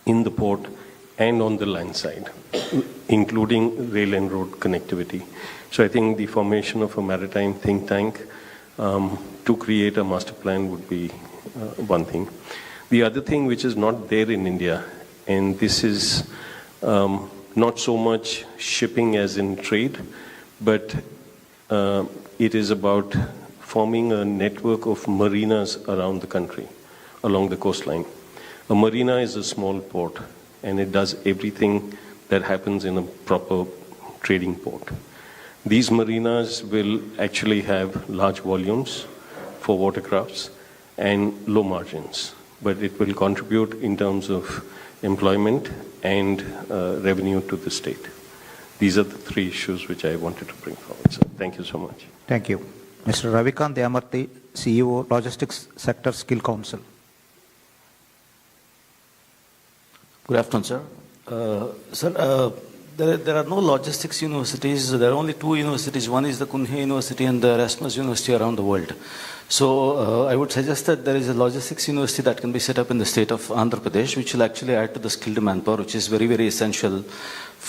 in the port and on the land side, including rail and road connectivity. So I think the formation of a maritime think tank to create a master plan would be one thing. The other thing which is not there in India, and this is not so much shipping as in trade, but it is about forming a network of marinas around the country, along the coastline. A marina is a small port, and it does everything that happens in a proper trading port. These marinas will actually have large volumes for watercrafts and low margins, but it will contribute in terms of employment and revenue to the state. These are the three issues which I wanted to bring forward. So thank you so much. Thank you. Mr. Ravikant Yamarthi, CEO, Logistics Sector Skill Council. Good afternoon, sir. Sir, there are no logistics universities. There are only two universities. One is the Kunhe University and the Erasmus University around the world. So I would suggest that there is a logistics university that can be set up in the state of Andhra Pradesh, which will actually add to the skilled manpower, which is very, very essential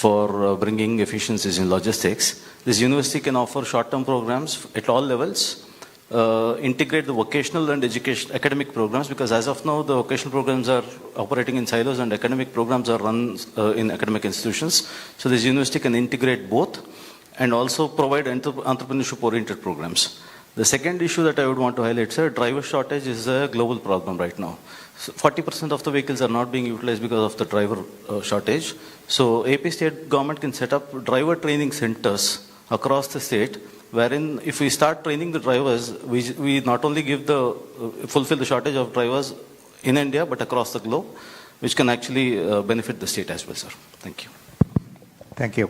for bringing efficiencies in logistics. This university can offer short-term programs at all levels, integrate the vocational and academic programs, because as of now, the vocational programs are operating in silos and academic programs are run in academic institutions. So this university can integrate both and also provide entrepreneurship-oriented programs. The second issue that I would want to highlight, sir, driver shortage is a global problem right now. 40% of the vehicles are not being utilized because of the driver shortage. So AP state government can set up driver training centers across the state, wherein if we start training the drivers, we not only fulfill the shortage of drivers in India, but across the globe, which can actually benefit the state as well, sir. Thank you. Thank you.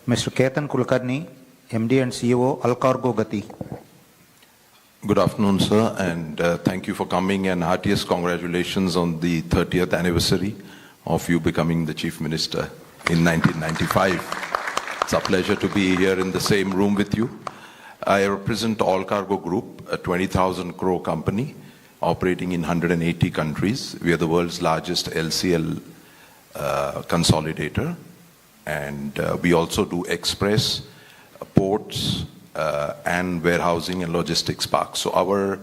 Mr. Ketan Kulkarni, MD and CEO, Alcargo Gati. Good afternoon, sir, and thank you for coming, and heartiest congratulations on the 30th anniversary of you becoming the Chief Minister in 1995. It's a pleasure to be here in the same room with you. I represent Alcargo Group, a 20,000 crore company operating in 180 countries. We are the world's largest LCL consolidator, and we also do express, ports, and warehousing and logistics parks. So our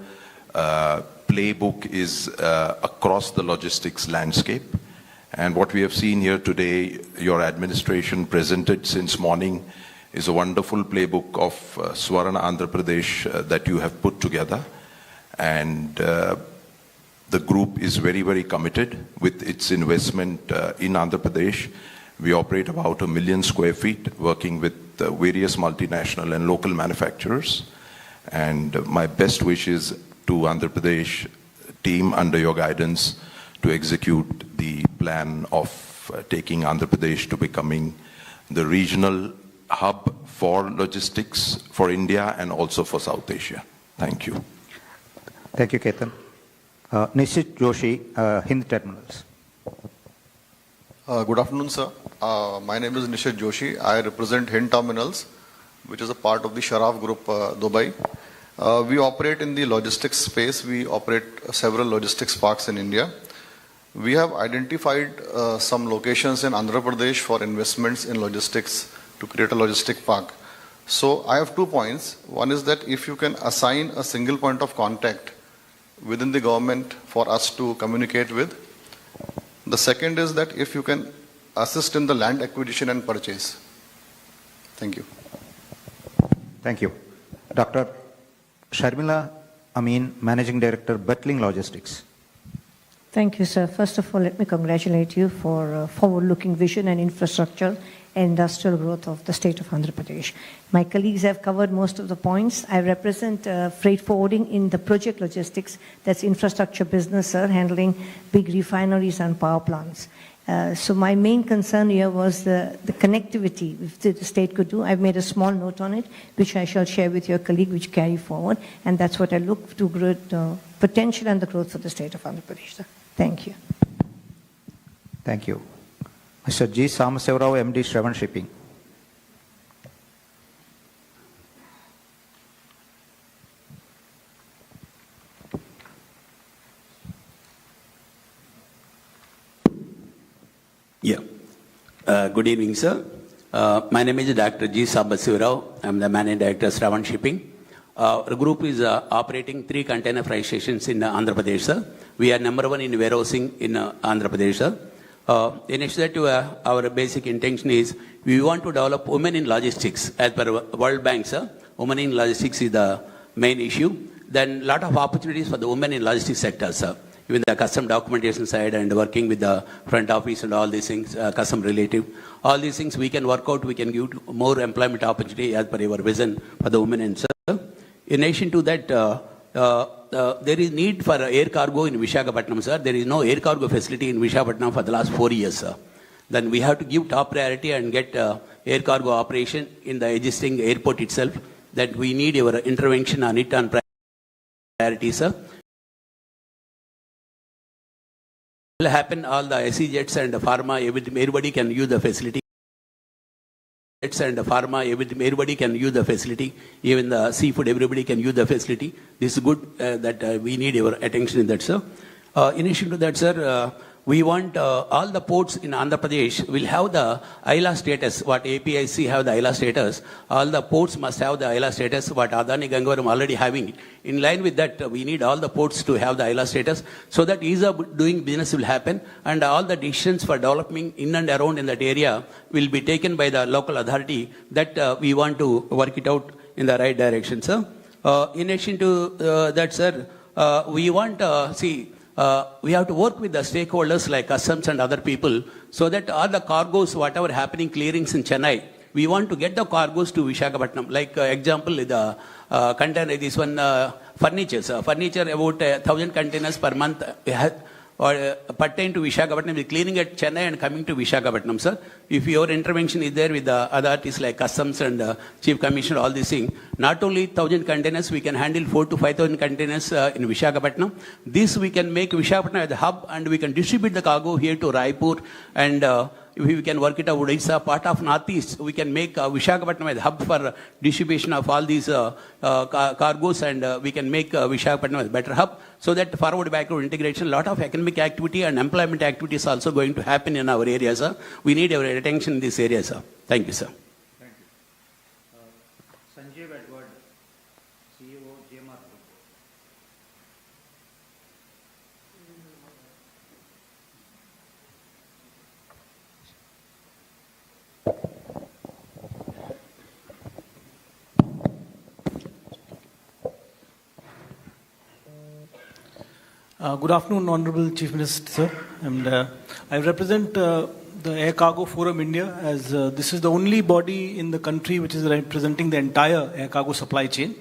playbook is across the logistics landscape. And what we have seen here today, your administration presented since morning, is a wonderful playbook of Swarna Andhra Pradesh that you have put together. And the group is very, very committed with its investment in Andhra Pradesh. We operate about 1 million square feet, working with various multinational and local manufacturers. And my best wishes to Andhra Pradesh team under your guidance to execute the plan of taking Andhra Pradesh to becoming the regional hub for logistics for India and also for South Asia. Thank you. Thank you, Ketan. Nishit Joshi, Hind Terminals. Good afternoon, sir. My name is Nishit Joshi. I represent Hind Terminals, which is a part of the Sharaf Group, Dubai. We operate in the logistics space. We operate several logistics parks in India. We have identified some locations in Andhra Pradesh for investments in logistics to create a logistic park. So I have 2 points. One is that if you can assign a single point of contact within the government for us to communicate with. The second is that if you can assist in the land acquisition and purchase. Thank you. Thank you. Dr. Sharmila Amin, Managing Director, Bettling Logistics. Thank you, sir. First of all, let me congratulate you for forward-looking vision and infrastructure and industrial growth of the state of Andhra Pradesh. My colleagues have covered most of the points. I represent freight forwarding in the project logistics. That's infrastructure business, sir, handling big refineries and power plants. So my main concern here was the connectivity if the state could do. I've made a small note on it, which I shall share with your colleague, which carry forward. And that's what I look to grow the potential and the growth for the state of Andhra Pradesh, sir. Thank you. Thank you. Mr. G. Samasevarav, MD, Shravan Shipping. Yeah. Good evening, sir. My name is Dr. Gfst. I'm the Managing Director, Shravan Shipping. Our group is operating 3 container freight stations in Andhra Pradesh, sir. We are number 1 in warehousing in Andhra Pradesh, sir. In addition to our basic intention is we want to develop women in logistics. As per World Bank, sir, women in logistics is the main issue. Then a lot of opportunities for the women in logistics sector, sir. Even the custom documentation side and working with the front office and all these things, custom relative, all these things we can work out, we can give more employment opportunity as per your vision for the women and sir. In addition to that, there is need for air cargo in Visakhapatnam, sir. There is no air cargo facility in Visakhapatnam for the last 4 years, sir. Then we have to give top priority and get air cargo operation in the existing airport itself. That we need your intervention on it on priority, sir. Will happen, all the SE jets and the pharma, everybody can use the facility. Jets and the pharma, everybody can use the facility. Even the seafood, everybody can use the facility. This is good that we need your attention in that, sir. In addition to that, sir, we want all the ports in Andhra Pradesh will have the ILA status, what APIC have the ILA status. All the ports must have the ILA status, what Adani Gangavaram already having. In line with that, we need all the ports to have the ILA status so that ease of doing business will happen and all the decisions for developing in and around in that area will be taken by the local authority that we want to work it out in the right direction, sir. In addition to that, sir, we want, we have to work with the stakeholders like customs and other people so that all the cargoes, whatever happening clearings in Chennai, we want to get the cargoes to Visakhapatnam. Like example, the container, this one furniture about 1,000 containers per month pertain to Visakhapatnam, is clearing at Chennai and coming to Visakhapatnam, sir. If your intervention is there with the authorities like customs and chief commissioner, all these things, not only 1,000 containers, we can handle 4,000 to 5,000 containers in Visakhapatnam. This we can make Visakhapatnam as the hub and we can distribute the cargo here to Raipur and we can work it out. Odisha, part of Northeast, we can make Visakhapatnam as a hub for distribution of all these cargoes and we can make Visakhapatnam as a better hub so that forward-backward integration, a lot of economic activity and employment activities also going to happen in our area, sir. We need our attention in this area, sir. Thank you, sir. Thank you. Sanjeev Edward, CEO, GMR Group. Good afternoon, Honorable Chief Minister, sir. And I represent the Air Cargo Forum India as this is the only body in the country which is representing the entire air cargo supply chain.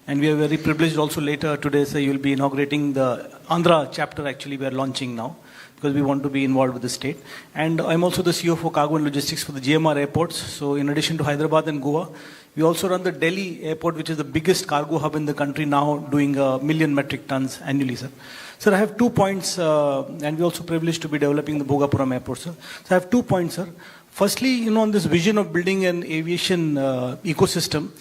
And we are very privileged also later today, sir, you will be inaugurating the Andhra chapter actually we are launching now because we want to be involved with the state. And I'm also the CEO for Cargo and Logistics for the GMR airports. So in addition to Hyderabad and Goa, we also run the Delhi airport, which is the biggest cargo hub in the country now, doing 1 million metric tons annually, sir. Sir, I have 2 points, and we're also privileged to be developing the Bhogapuram airport, sir. So I have 2 points, sir. Firstly, on this vision of building an aviation ecosystem,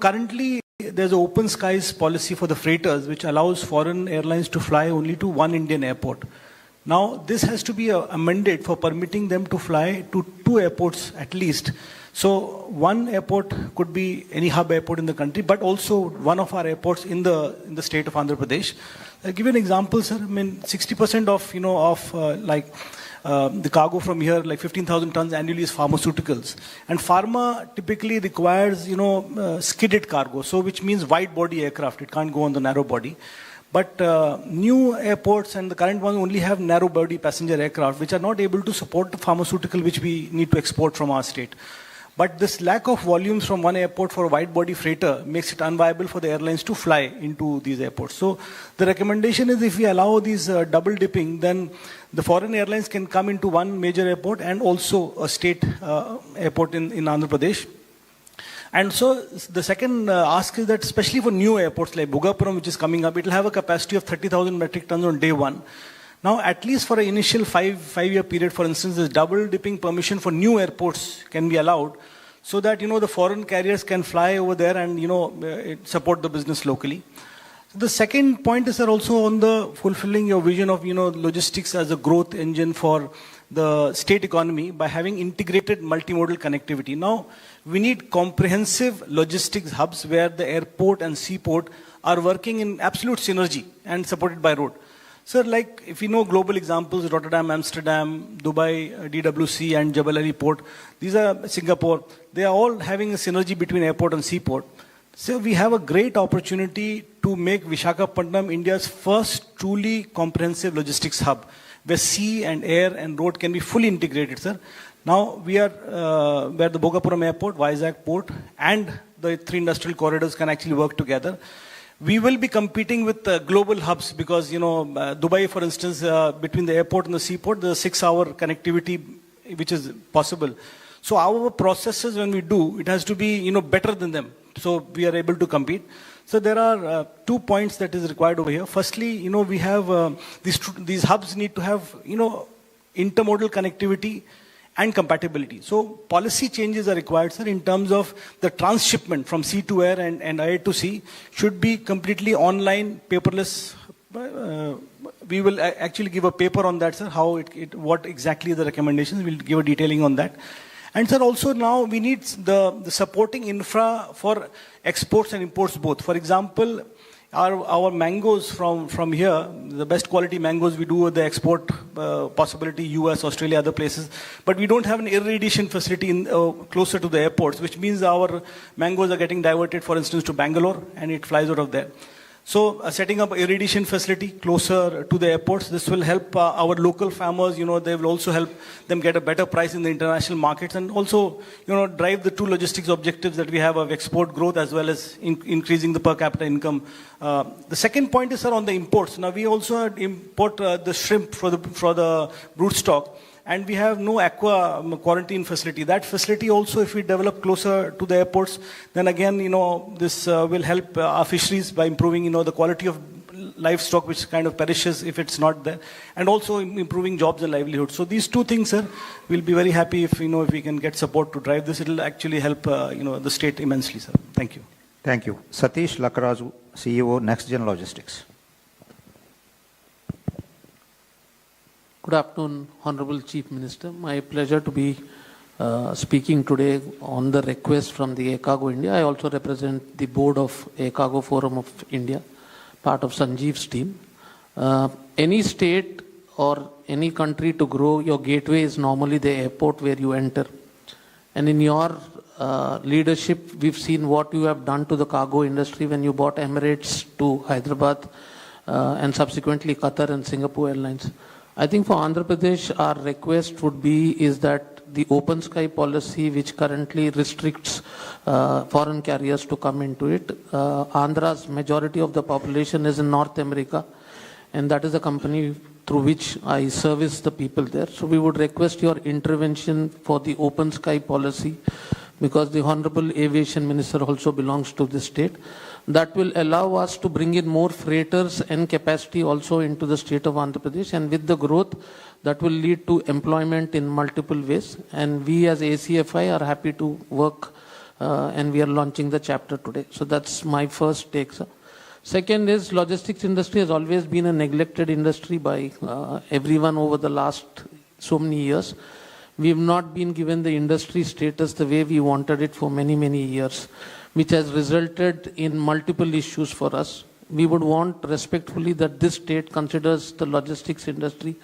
currently there's an open skies policy for the freighters, which allows foreign airlines to fly only to one Indian airport. Now, this has to be amended for permitting them to fly to 2 airports at least. So, one airport could be any hub airport in the country, but also one of our airports in the state of Andhra Pradesh. I'll give you an example, sir. I mean, 60% of the cargo from here, like 15,000 tons annually, is pharmaceuticals. And pharma typically requires, skidded cargo, so which means wide body aircraft. It can't go on the narrow body. But new airports and the current ones only have narrow body passenger aircraft, which are not able to support the pharmaceutical which we need to export from our state. But this lack of volumes from one airport for a wide body freighter makes it unviable for the airlines to fly into these airports. So the recommendation is if we allow these double dipping, then the foreign airlines can come into one major airport and also a state airport in Andhra Pradesh. And so the second ask is that especially for new airports like Bhogapuram, which is coming up, it will have a capacity of 30,000 metric tons on day one. Now, at least for an initial five-year period, for instance, this double dipping permission for new airports can be allowed so that, the foreign carriers can fly over there and, support the business locally. The second point is, sir, also on the fulfilling your vision of, logistics as a growth engine for the state economy by having integrated multimodal connectivity. Now, we need comprehensive logistics hubs where the airport and seaport are working in absolute synergy and supported by road. Sir, like if you know global examples, Rotterdam, Amsterdam, Dubai, DWC and Jebel Ali Port, these are Singapore, they are all having a synergy between airport and seaport. So we have a great opportunity to make Visakhapatnam India's first truly comprehensive logistics hub, where sea and air and road can be fully integrated, sir. Now we are where the Bhogapuram Airport, Vizag Port, and the 3 industrial corridors can actually work together. We will be competing with global hubs because, Dubai, for instance, between the airport and the seaport, there's a 6-hour connectivity which is possible. So our processes, when we do, it has to be, better than them. So we are able to compete. So there are 2 points that is required over here. Firstly, we have these hubs need to have, intermodal connectivity and compatibility. So policy changes are required, sir, in terms of the transshipment from sea to air and air to sea should be completely online, paperless. We will actually give a paper on that, sir, how what exactly the recommendations. We'll give a detailing on that. And sir, also now we need the supporting infra for exports and imports both. For example, our mangoes from here, the best quality mangoes we do with the export possibility, US, Australia, other places. But we don't have an irradiation facility closer to the airports, which means our mangoes are getting diverted, for instance, to Bangalore, and it flies out of there. So setting up an irradiation facility closer to the airports, this will help our local farmers, they will also help them get a better price in the international markets and also, drive the 2 logistics objectives that we have of export growth as well as increasing the per capita income. The second point is, sir, on the imports. Now we also import the shrimp for the brood stock. And we have no aqua quarantine facility. That facility also, if we develop closer to the airports, then again, this will help our fisheries by improving, the quality of livestock, which kind of perishes if it's not there, and also improving jobs and livelihoods. So these 2 things, sir, we'll be very happy if, if we can get support to drive this. It'll actually help, the state immensely, sir. Thank you. Thank you. Satish Lakraju, CEO, NextGen Logistics. Good afternoon, Honorable Chief Minister. My pleasure to be speaking today on the request from the ACAGO India. I also represent the board of ACAGO Forum of India, part of Sanjeev's team. Any state or any country to grow, your gateway is normally the airport where you enter. And in your leadership, we've seen what you have done to the cargo industry when you brought Emirates to Hyderabad and subsequently Qatar and Singapore Airlines. I think for Andhra Pradesh, our request would be is that the open sky policy, which currently restricts foreign carriers to come into it, Andhra's majority of the population is in North America, and that is a company through which I service the people there. So we would request your intervention for the open sky policy, because the Honorable Aviation Minister also belongs to this state. That will allow us to bring in more freighters and capacity also into the state of Andhra Pradesh, and with the growth that will lead to employment in multiple ways. And we as ACFI are happy to work and we are launching the chapter today. So that's my first take, sir. Second is logistics industry has always been a neglected industry by everyone over the last so many years. We have not been given the industry status the way we wanted it for many, many years, which has resulted in multiple issues for us. We would want respectfully that this state considers the logistics industry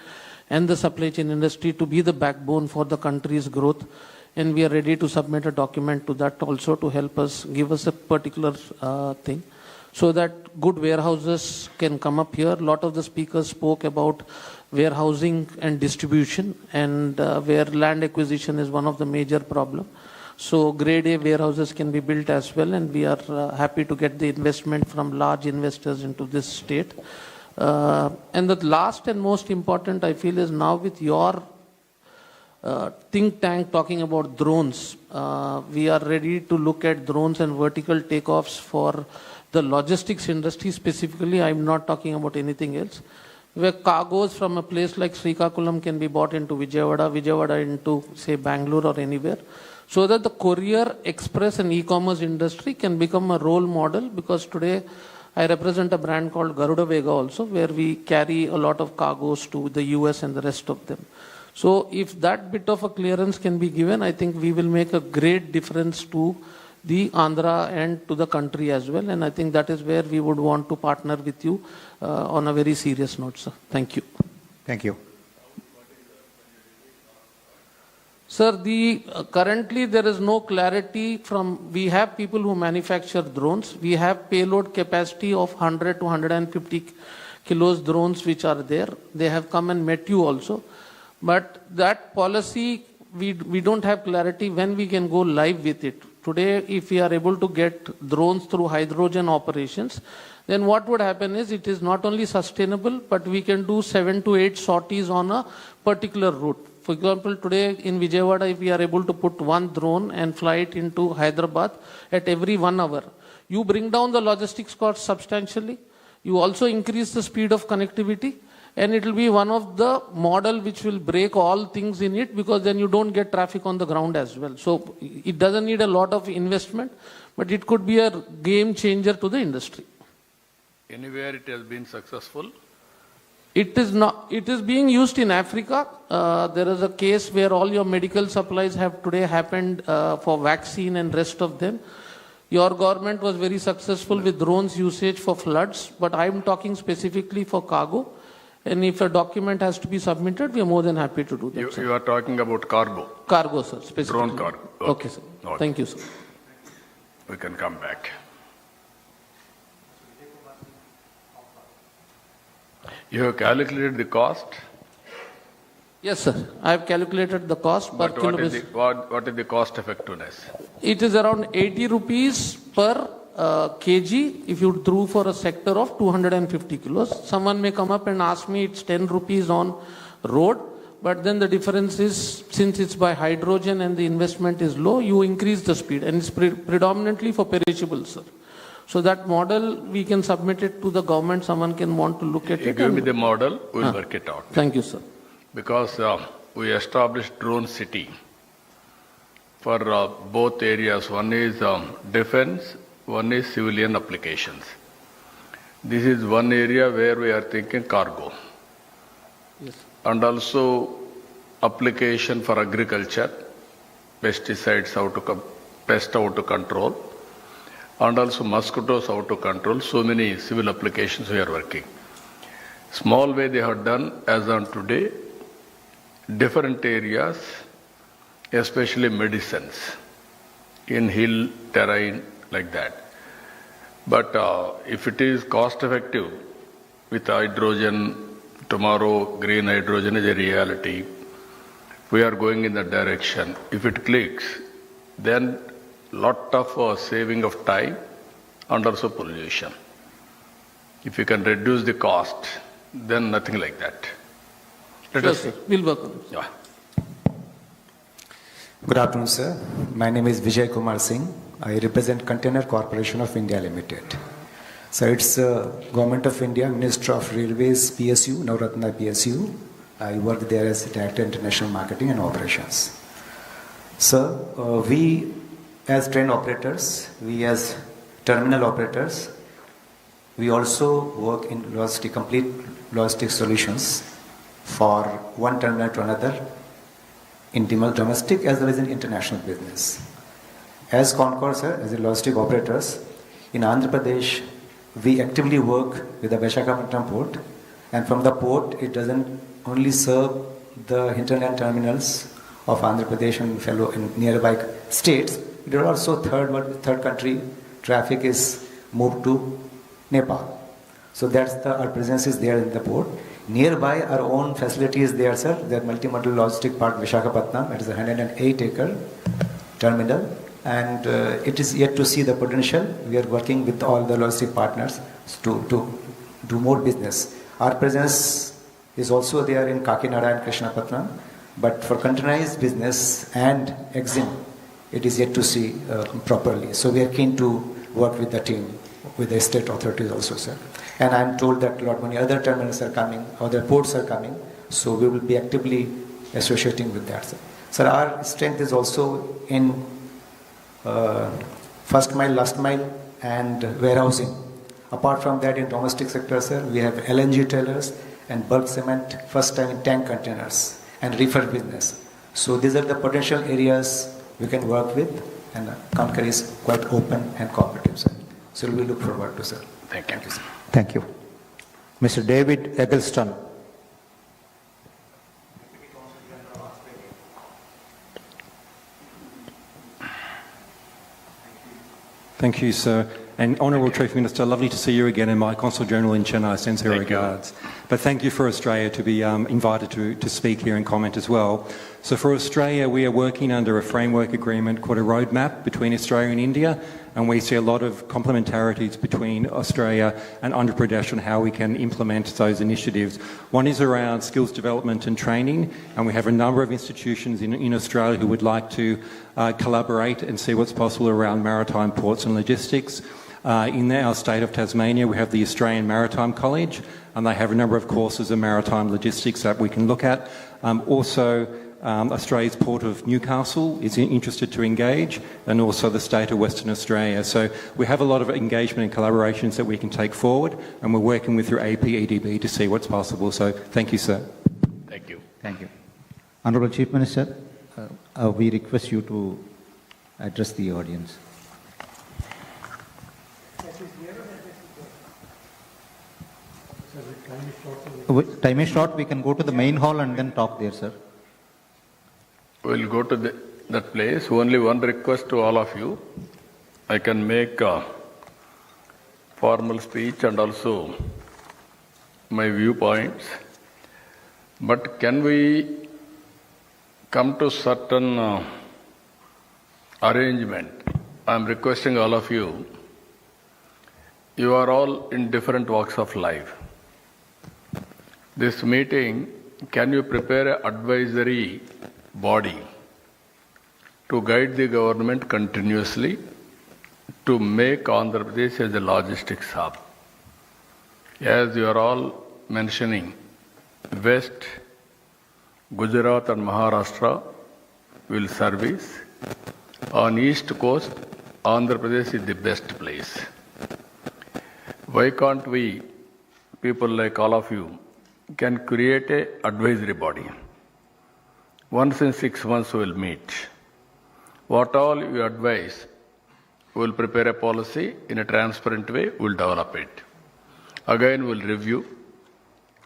and the supply chain industry to be the backbone for the country's growth. And we are ready to submit a document to that also to help us, give us a particular thing, so that good warehouses can come up here. A lot of the speakers spoke about warehousing and distribution, and where land acquisition is one of the major problems. So grade A warehouses can be built as well, and we are happy to get the investment from large investors into this state. And the last and most important, I feel, is now with your think tank talking about drones, we are ready to look at drones and vertical takeoffs for the logistics industry specifically. I'm not talking about anything else, where cargoes from a place like Srikakulam can be bought into Vijayawada into, say, Bangalore or anywhere, so that the courier, express and e-commerce industry can become a role model, because today I represent a brand called Garuda Vega also, where we carry a lot of cargoes to the US and the rest of them. So if that bit of a clearance can be given, I think we will make a great difference to the Andhra and to the country as well. And I think that is where we would want to partner with you on a very serious note, sir. Thank you. Thank you. Sir, currently there is no clarity from, we have people who manufacture drones. We have payload capacity of 100 to 150 kilos drones which are there. They have come and met you also. But that policy, we don't have clarity when we can go live with it. Today, if we are able to get drones through hydrogen operations, then what would happen is it is not only sustainable, but we can do 7 to 8 sorties on a particular route. For example, today in Vijayawada, if we are able to put one drone and fly it into Hyderabad at every 1 hour, you bring down the logistics cost substantially. You also increase the speed of connectivity, and it will be one of the model which will break all things in it, because then you don't get traffic on the ground as well. So it doesn't need a lot of investment, but it could be a game changer to the industry. Anywhere it has been successful? It is not. It is being used in Africa. There is a case where all your medical supplies have today happened for vaccine and rest of them. Your government was very successful with drones usage for floods, but I am talking specifically for cargo. And if a document has to be submitted, we are more than happy to do that. You are talking about cargo? Cargo, sir, specifically. Drone cargo. Okay, sir. Okay. Thank you, sir. We can come back. You have calculated the cost? Yes, sir. I have calculated the cost per kilometer. What is the cost effectiveness? It is around 80 rupees per kg if you drew for a sector of 250 kilos. Someone may come up and ask me it's 10 rupees on road, but then the difference is, since it's by hydrogen and the investment is low, you increase the speed, and it's predominantly for perishables, sir. So that model, we can submit it to the government. Someone can want to look at You it. give me the model, we'll work it out. Thank you, sir. Because we established drone city for both areas. One is defense, one is civilian applications. This is one area where we are thinking cargo. Yes. And also application for agriculture, pesticides pest how to control, and also mosquitoes how to control. So many civil applications we are working. Small way they have done as on today, different areas, especially medicines, in hill terrain like that. But if it is cost effective with hydrogen, tomorrow green hydrogen is a reality. We are going in that direction. If it clicks, then lot of saving of time and also pollution. If you can reduce the cost, then nothing like that. Sure, sir. We'll work on it. Yeah. Good afternoon, sir. My name is Vijay Kumar Singh. I represent Container Corporation of India Limited. So it's Government of India, Minister of Railways, PSU, Navratna PSU. I work there as Director International Marketing and Operations. Sir, we as train operators, we as terminal operators, we also work in complete logistic solutions for one terminal to another in domestic as well as in international business. As Concor, sir, as a logistic operators, in Andhra Pradesh, we actively work with the Visakhapatnam port, and from the port, it doesn't only serve the hinterland terminals of Andhra Pradesh and fellow in nearby states, it is also third country traffic is moved to Nepal. So our presence is there in the port. Nearby, our own facility is there, sir. The multimodal logistic park Visakhapatnam. It is a 108-acre terminal, and it is yet to see the potential. We are working with all the logistic partners to do more business. Our presence is also there in Kakinada and Krishnapatnam, but for containerized business and EXIM, it is yet to see properly. So we are keen to work with the team, with the state authorities also, sir. And I am told that a lot many other terminals are coming, other ports are coming, so we will be actively associating with that, sir. Sir, our strength is also in first mile, last mile, and warehousing. Apart from that, in domestic sector, sir, we have LNG trailers and bulk cement, first time in tank containers, and reefer business. So these are the potential areas we can work with, and Concur is quite open and cooperative, sir. So we look forward to, sir. Thank you. Thank you, sir. Thank you. Mr. David Eggleston. Thank you, sir. And Honourable Chief Minister, lovely to see you again, and my Consul General in Chennai sends her regards. But thank you for Australia to be invited to speak here and comment as well. So for Australia, we are working under a framework agreement called a roadmap between Australia and India, and we see a lot of complementarities between Australia and Andhra Pradesh on how we can implement those initiatives. One is around skills development and training, and we have a number of institutions in Australia who would like to collaborate and see what's possible around maritime ports and logistics. In our state of Tasmania, we have the Australian Maritime College, and they have a number of courses in maritime logistics that we can look at. Australia's Port of Newcastle is interested to engage, and also the state of Western Australia. So we have a lot of engagement and collaborations that we can take forward, and we're working with your APEDB to see what's possible. So thank you, sir. Thank you. Thank you. Honourable Chief Minister, we request you to address the audience. Time is short, we can go to the main hall and then talk there, sir. We'll go to that place. Only one request to all of you. I can make a formal speech and also my viewpoints. But can we come to certain arrangement? I'm requesting all of you. You are all in different walks of life. This meeting, can you prepare an advisory body to guide the government continuously to make Andhra Pradesh as a logistics hub? As you are all mentioning, West, Gujarat and Maharashtra will service. On East Coast, Andhra Pradesh is the best place. Why can't we, people like all of you, can create an advisory body? Once in 6 months we will meet. What all you advise, we will prepare a policy in a transparent way, we will develop it. Again we will review.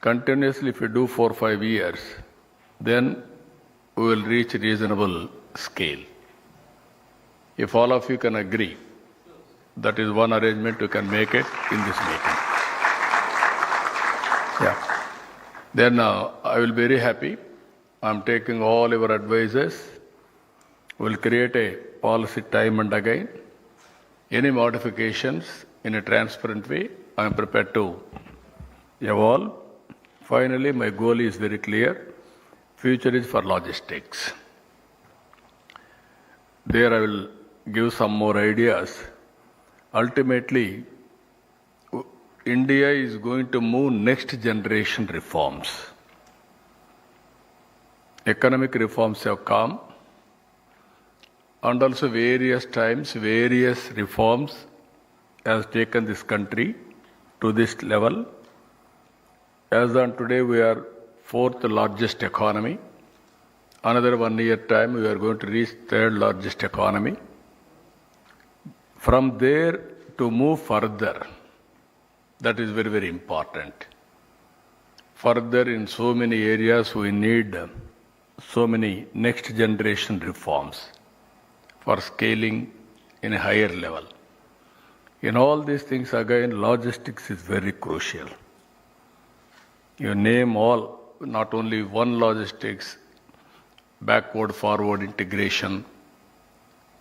Continuously if we do 4 or 5 years, then we will reach reasonable scale. If all of you can agree, that is one arrangement you can make it in this meeting. Yeah. Then I will be very happy. I am taking all your advices. We will create a policy time and again. Any modifications in a transparent way, I am prepared to evolve. Finally, my goal is very clear. Future is for logistics. There I will give some more ideas. Ultimately, India is going to move next generation reforms. Economic reforms have come, and also various times, various reforms has taken this country to this level. As on today, we are 4th largest economy. Another 1 year time, we are going to reach 3rd largest economy. From there to move further, that is very, very important. Further, in so many areas, we need so many next generation reforms for scaling in a higher level. In all these things, again, logistics is very crucial. You name all, not only one logistics, backward, forward integration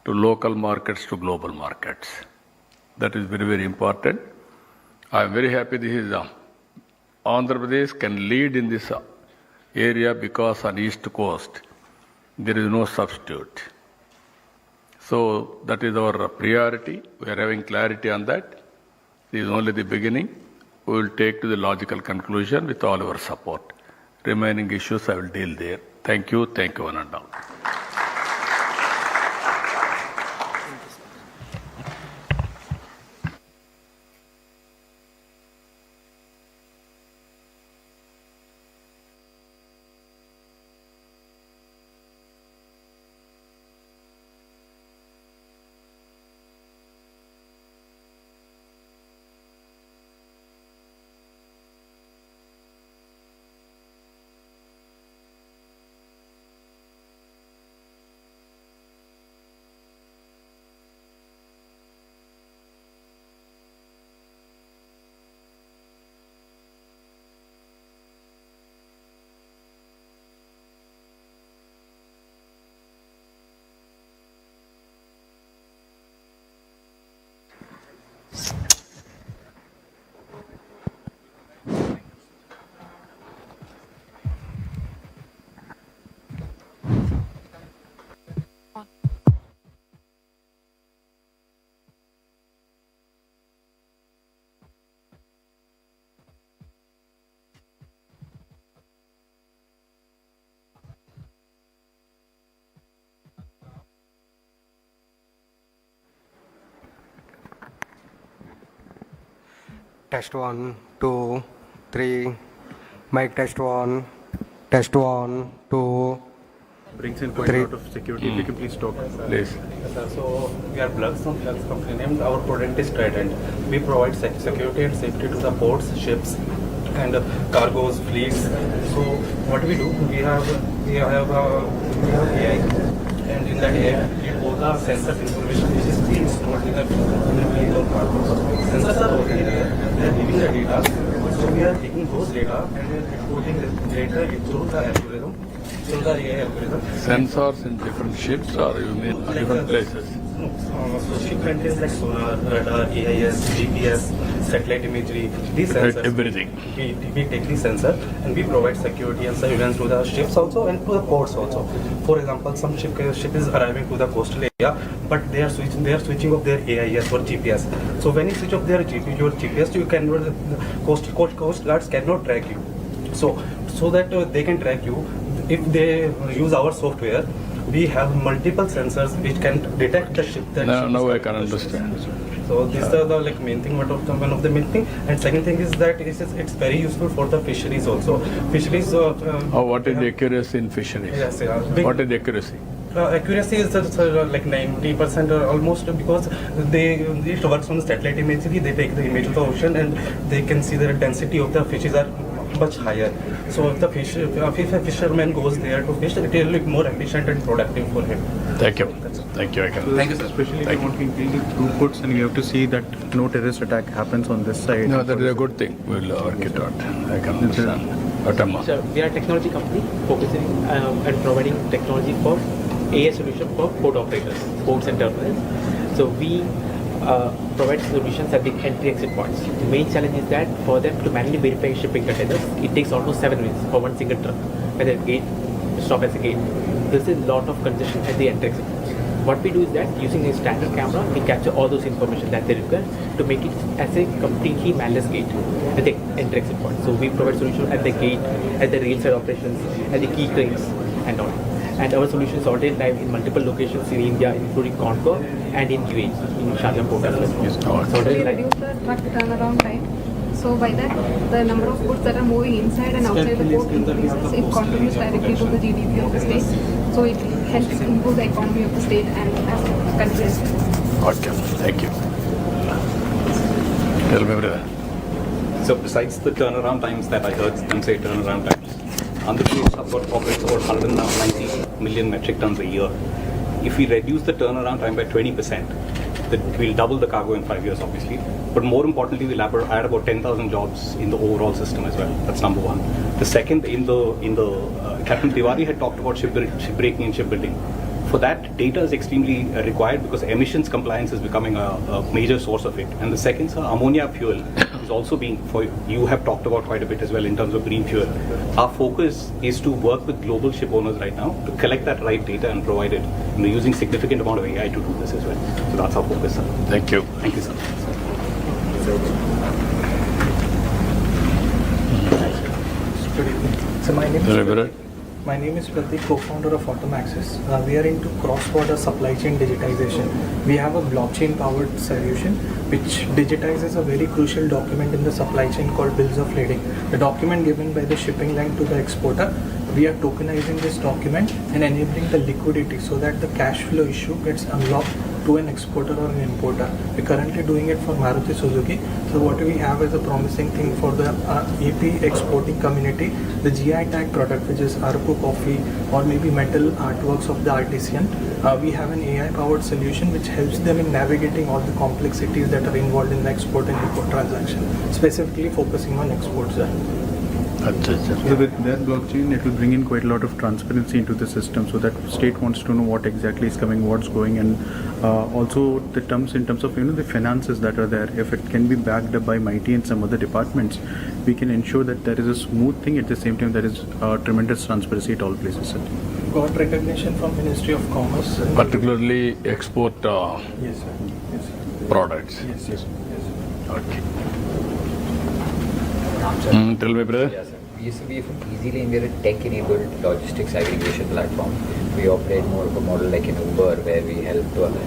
to local markets, to global markets. That is very, very important. I am very happy this is Andhra Pradesh can lead in this area because on East Coast there is no substitute. So that is our priority. We are having clarity on that. This is only the beginning. We will take to the logical conclusion with all our support. Remaining issues I will deal there. Thank you one and all. Test 1, 2, 3. Mic test 1. Test 1, 2. Brings in quite a lot of security. If you can please talk. Please. So we are Plugs company named. Our product is Trident. We provide security and safety to the ports, ships, and cargoes, fleets. So what we do, we have AI, and in that AI, we put the sensor information which is being stored in the fleet or cargoes. Sensors are already there. They are giving the data. So we are taking those data and we are exporting the data through the algorithm. Through the AI algorithm. Sensors in different ships or you mean Like different places? No, so ship contains like sonar, radar, AIS, GPS, satellite imagery, these sensors. Everything. We take the sensor and we provide security and surveillance to the ships also and to the ports also. For example, some ship is arriving to the coastal area, but they are switching off their AIS or GPS. So when you switch off your GPS, you cannot, the coast guards cannot track you. So that they can track you, if they use our software, we have multiple sensors which can detect the ship. Now I can understand. So these are the main thing, one of the main thing. And second thing is that it's very useful for the fisheries also. Fisheries. What is the accuracy in fisheries? Yes, What is the accuracy? Accuracy is like 90% or almost, because it works on the satellite imagery. They take the image of the ocean and they can see the density of the fishes are much higher. So if a fisherman goes there to fish, it will look more efficient and productive for him. Thank you. Thank you. Thank you, sir. Especially if you want to increase the throughputs and you have to see that no terrorist attack happens on this side. No, that is a good thing. We'll work it out. I can understand. Atama. Sir, we are a technology company focusing and providing technology for AI solution for port operators, ports and terminals. So we provide solutions at the entry-exit points. The main challenge is that for them to manually verify shipping containers, it takes almost 7 minutes for one single truck. At a gate, stop at the gate. There's a lot of congestion at the entry-exit points. What we do is that using a standard camera, we capture all those information that they require to make it as a completely manless gate at the entry-exit point. So we provide solution at the gate, at the rail side operations, at the key cranes, and all. And our solution is already live in multiple locations in India, including Concor and in UAE, in Sharjah port as well. So we reduce the truck turnaround time. So by that, the number of goods that are moving inside and outside the port increases. It contributes directly to the GDP of the state. So it helps improve the economy of the state and country as well. Okay, thank you. Tell me brother. So besides the turnaround times that I heard them say turnaround times, Andhra Pradesh operates about 190 million metric tons a year. If we reduce the turnaround time by 20%, we'll double the cargo in 5 years, obviously. But more importantly, we'll add about 10,000 jobs in the overall system as well. That's number one. The second, Captain Tiwari had talked about shipbreaking and shipbuilding. For that, data is extremely required because emissions compliance is becoming a major source of it. And the second, sir, ammonia fuel is also you have talked about quite a bit as well in terms of green fuel. Our focus is to work with global ship owners right now to collect that right data and provide it. And we're using significant amount of AI to do this as well. So that's our focus, sir. Thank you. Thank you, sir. So my name is Pratik, co-founder of Automaxis. We are into cross-border supply chain digitization. We have a blockchain-powered solution which digitizes a very crucial document in the supply chain called bills of lading. The document given by the shipping line to the exporter. We are tokenizing this document and enabling the liquidity so that the cash flow issue gets unlocked to an exporter or an importer. We're currently doing it for Maruti Suzuki. So what we have is a promising thing for the AP exporting community, the GI tag product, which is Araku coffee or maybe metal artworks of the artisan. We have an AI powered solution which helps them in navigating all the complexities that are involved in the export and import transaction, specifically focusing on exports. So with that blockchain, it will bring in quite a lot of transparency into the system, so that state wants to know what exactly is coming, what's going, and also the terms in terms of the finances that are there. If it can be backed up by MIT and some other departments, we can ensure that there is a smooth thing. At the same time, there is tremendous transparency at all places. Got recognition from Ministry of Commerce, particularly export yes, sir. Yes, sir. Products. Yes. Okay. Tell me, brother. Yes, sir. We used to be from EasyLane. We are a tech-enabled logistics aggregation platform. We operate more of a model like an Uber, where we help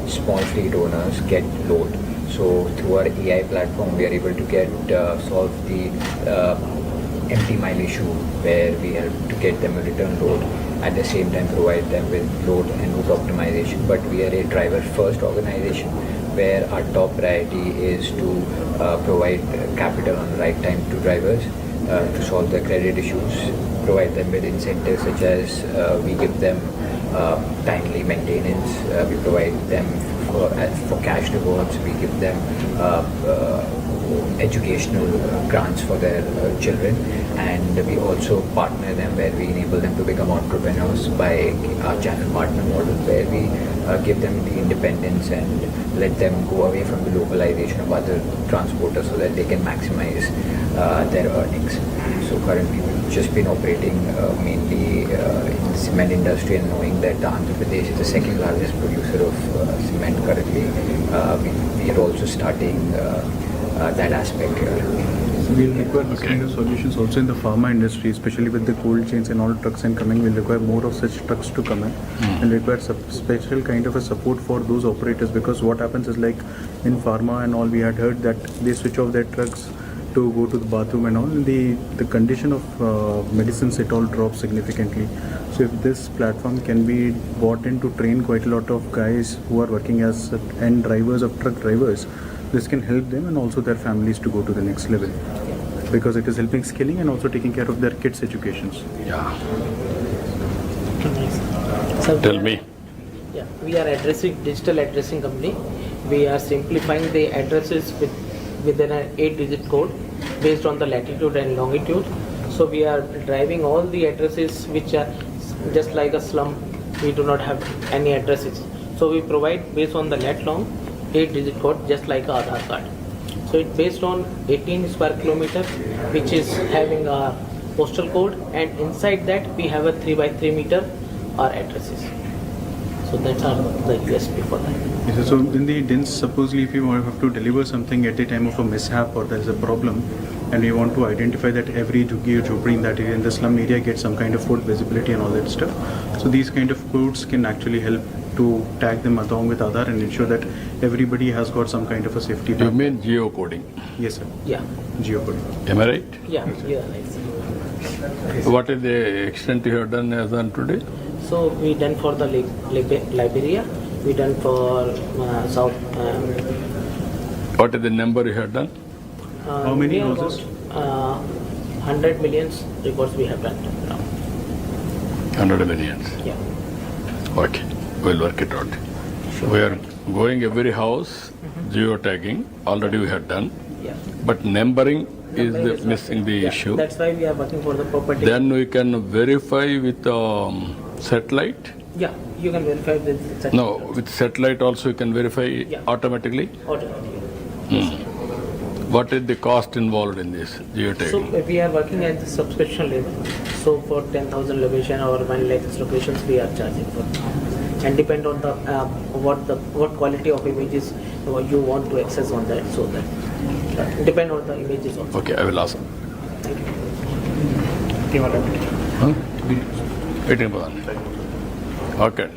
small fleet owners get load So through our AI platform, we are able to solve the empty mile issue, where we help to get them a return load, at the same time provide them with load and route optimization. But we are a driver-first organization, where our top priority is to provide capital on the right time to drivers to solve their credit issues, provide them with incentives such as we give them timely maintenance, we provide them for cash rewards, we give them educational grants for their children, and we also partner them where we enable them to become entrepreneurs by our channel partner model, where we give them the independence and let them go away from the localization of other transporters so that they can maximize their earnings. So currently we've just been operating mainly in the cement industry, and knowing that Andhra Pradesh is the second largest producer of cement currently, we are also starting that aspect here. So we'll require this kind of solutions also in the pharma industry, especially with the cold chains and all trucks and coming. We'll require more of such trucks to come in and require special kind of a support for those operators, because what happens is, like in pharma and all, we had heard that they switch off their trucks to go to the bathroom and all, and the condition of medicines, it all drops significantly. So if this platform can be brought in to train quite a lot of guys who are working as end drivers of truck drivers, this can help them and also their families to go to the next level, because it is helping skilling and also taking care of their kids' educations. Yeah. So Tell me. Yeah, we are digital addressing company. We are simplifying the addresses within an 8-digit code based on the latitude and longitude. So we are driving all the addresses which are just like a slum. We do not have any addresses. So we provide based on the lat long 8-digit code, just like a Aadhaar card. So it's based on 18 square kilometer, which is having a postal code, and inside that we have a 3x3 meter our addresses. So that's our the USP for that. Yes, so in the dense, supposedly if you have to deliver something at a time of a mishap or there is a problem, and we want to identify that every jhuggi or jhopri in that area, in the slum area, gets some kind of food visibility and all that stuff. So these kind of codes can actually help to tag them along with Aadhaar and ensure that everybody has got some kind of a safety. You mean geocoding? Yes, sir. Yeah. Geocoding. Am I right? Yeah, yeah. What is the extent you have done as on today? So we done for the Liberia, we done for South. What is the number you have done? How many houses? 100 millions records we have done now. 100 millions. Yeah. Okay, we'll work it out. Sure. We are going every house, geotagging, already we have done. Yeah. But numbering is missing the issue. That's why we are working for the property. Then we can verify with satellite. Yeah, you can verify with satellite. No, with satellite also you can verify automatically. Automatically. What is the cost involved in this geotagging? So we are working at the subscription level. So for 10,000 location or 1 lakh locations, we are charging for. And depend on the what quality of images you want to access on that. So that depend on the images also. Okay, I will ask. Thank you. Huh? Waiting for that. Okay.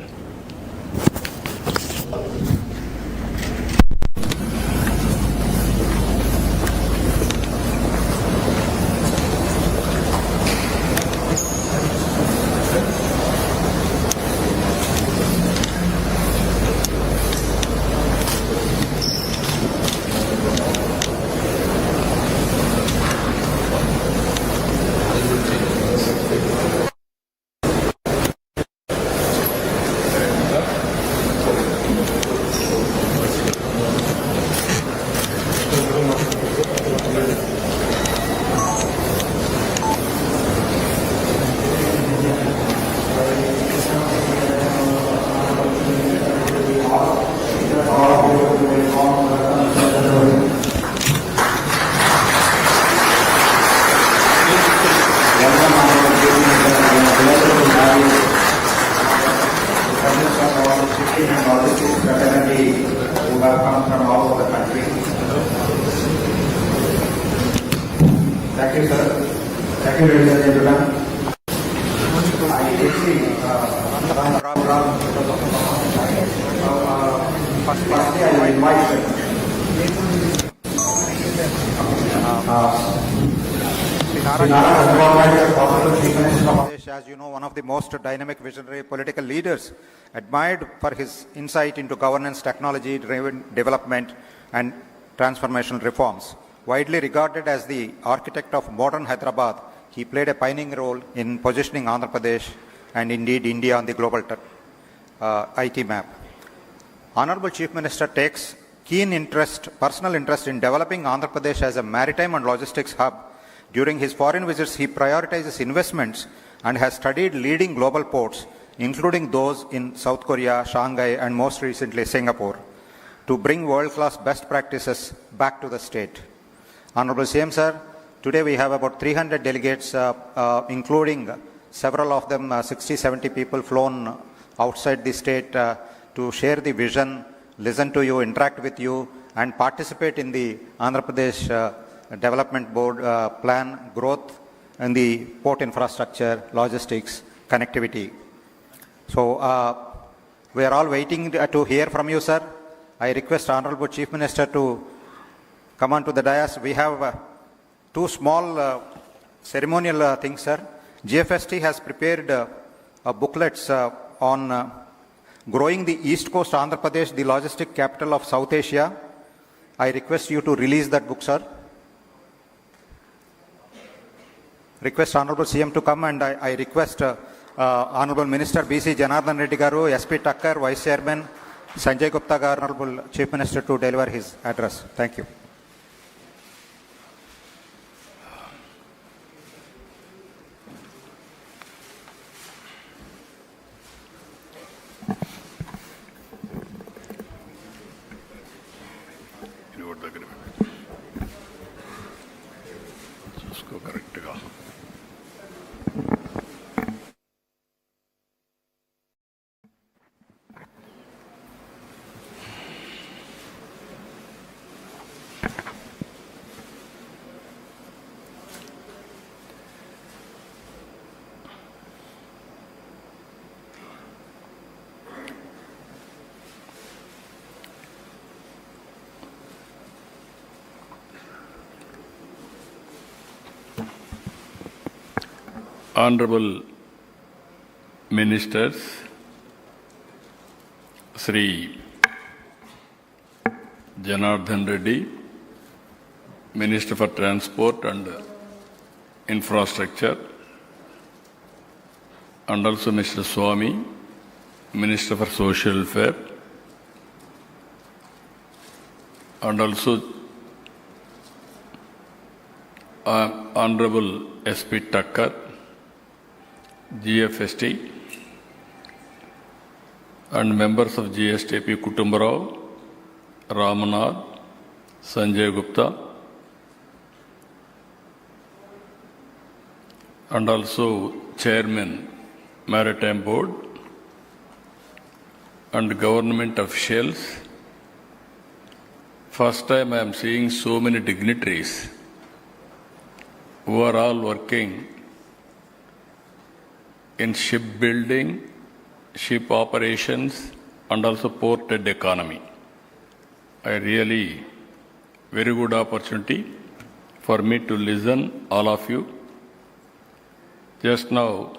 Thank you, sir. Thank you, ladies and gentlemen. Firstly, I invite As you know, one of the most dynamic visionary political leaders, admired for his insight into governance, technology-driven development, and transformational reforms. Widely regarded as the architect of modern Hyderabad, he played a pioneering role in positioning Andhra Pradesh and indeed India on the global IT map. Honorable Chief Minister takes keen personal interest in developing Andhra Pradesh as a maritime and logistics hub. During his foreign visits, he prioritizes investments and has studied leading global ports, including those in South Korea, Shanghai, and most recently Singapore, to bring world-class best practices back to the state. Honorable CM Sir, today we have about 300 delegates, including several of them, 60-70 people flown outside the state to share the vision, listen to you, interact with you, and participate in the Andhra Pradesh Development Board plan growth in the port infrastructure, logistics, connectivity. So we are all waiting to hear from you, sir. I request Honorable Chief Minister to come on to the dais. We have two small ceremonial things, sir. Gfst has prepared booklets on growing the East Coast Andhra Pradesh, the logistic capital of South Asia. I request you to release that book, sir. Request Honorable CM to come, and I request Honorable Minister BC Janardhan Reddy Garu, SP Takkar, Vice Chairman Sanjay Gupta Garu, Honorable Chief Minister to deliver his address. Thank you. Honorable Ministers, Sri Janardhan Reddy, Minister for Transport and Infrastructure, and also Mr. Swami, Minister for Social Welfare, and also Honorable SP Takkar, Gfst, and members of GSTP Kutumbarao, Ramanath, Sanjay Gupta, and also Chairman Maritime Board, and government officials. First time I am seeing so many dignitaries who are all working in shipbuilding, ship operations, and also ported economy. Very good opportunity for me to listen all of you. Just now,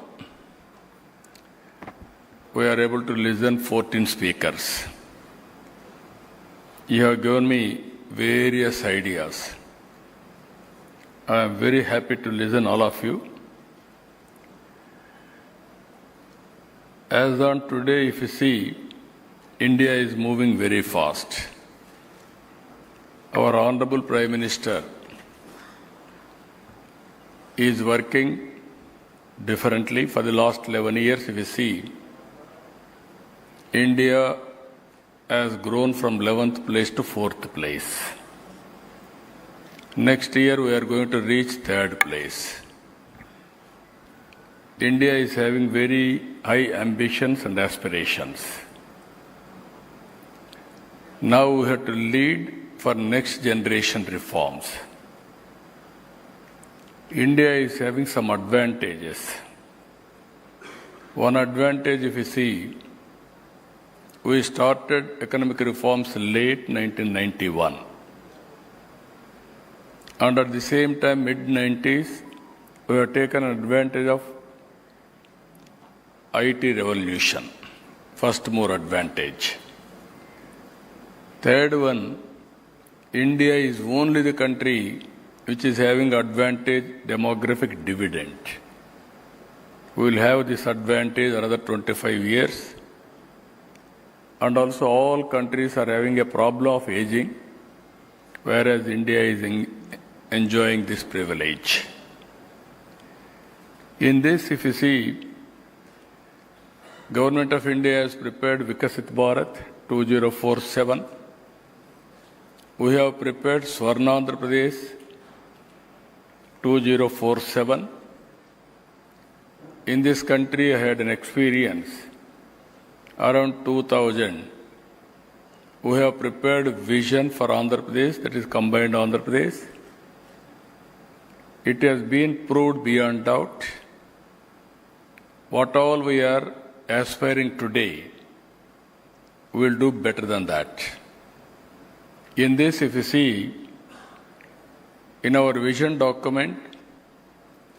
we are able to listen 14 speakers. You have given me various ideas. I am very happy to listen all of you. As on today, if you see, India is moving very fast. Our Honorable Prime Minister is working differently. For the last 11 years, if you see, India has grown from 11th place to 4th place. Next year, we are going to reach 3rd place. India is having very high ambitions and aspirations. Now we have to lead for next generation reforms. India is having some advantages. One advantage, if you see, we started economic reforms late 1991. And at the same time, mid-90s, we have taken advantage of IT revolution. First mover advantage. Third one, India is only the country which is having advantage demographic dividend. We will have this advantage another 25 years. And also all countries are having a problem of aging, whereas India is enjoying this privilege. In this, if you see, Government of India has prepared Vikasit Bharat 2047. We have prepared Swarnandhra Pradesh 2047. In this country, I had an experience around 2000. We have prepared vision for Andhra Pradesh, that is combined Andhra Pradesh. It has been proved beyond doubt. What all we are aspiring today, we will do better than that. In this, if you see, in our vision document,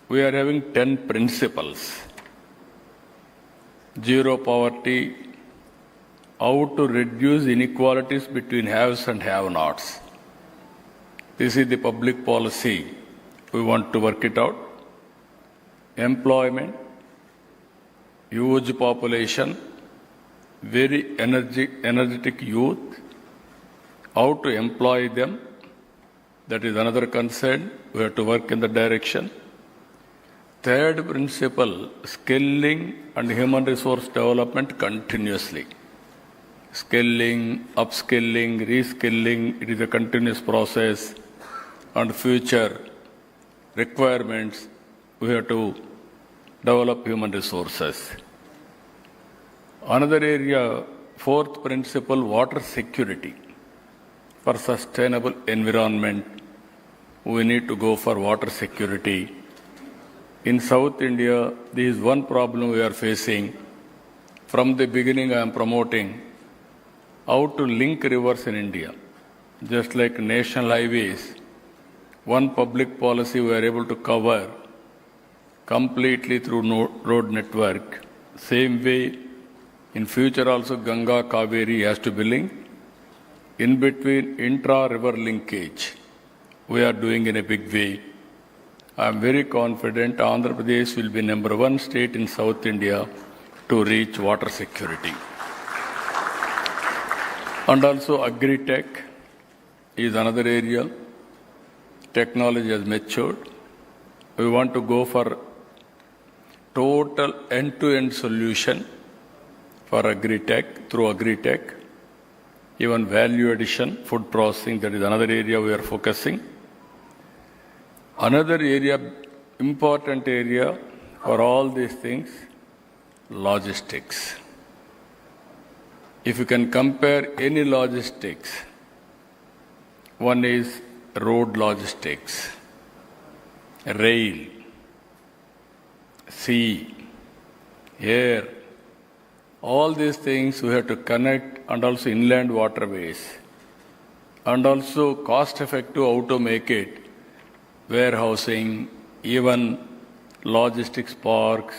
we are having 10 principles. Zero poverty, how to reduce inequalities between haves and have-nots. This is the public policy. We want to work it out. Employment, huge population, very energetic youth, how to employ them, that is another concern. We have to work in the direction. Third principle, skilling and human resource development continuously. Skilling, upskilling, reskilling, it is a continuous process. And future requirements, we have to develop human resources. Another area, fourth principle, water security. For sustainable environment, we need to go for water security. In South India, this is one problem we are facing. From the beginning, I am promoting how to link rivers in India. Just like national highways, one public policy we are able to cover completely through road network. Same way, in future also Ganga Kaveri has to be linked. In between intra-river linkage, we are doing in a big way. I am very confident Andhra Pradesh will be #1 state in South India to reach water security. And also agri-tech is another area. Technology has matured. We want to go for total end-to-end solution for agri-tech, through agri-tech. Even value addition, food processing, that is another area we are focusing. Another area, important area for all these things, logistics. If you can compare any logistics, one is road logistics, rail, sea, air, all these things we have to connect, and also inland waterways, and also cost effective how to make it, warehousing, even logistics parks,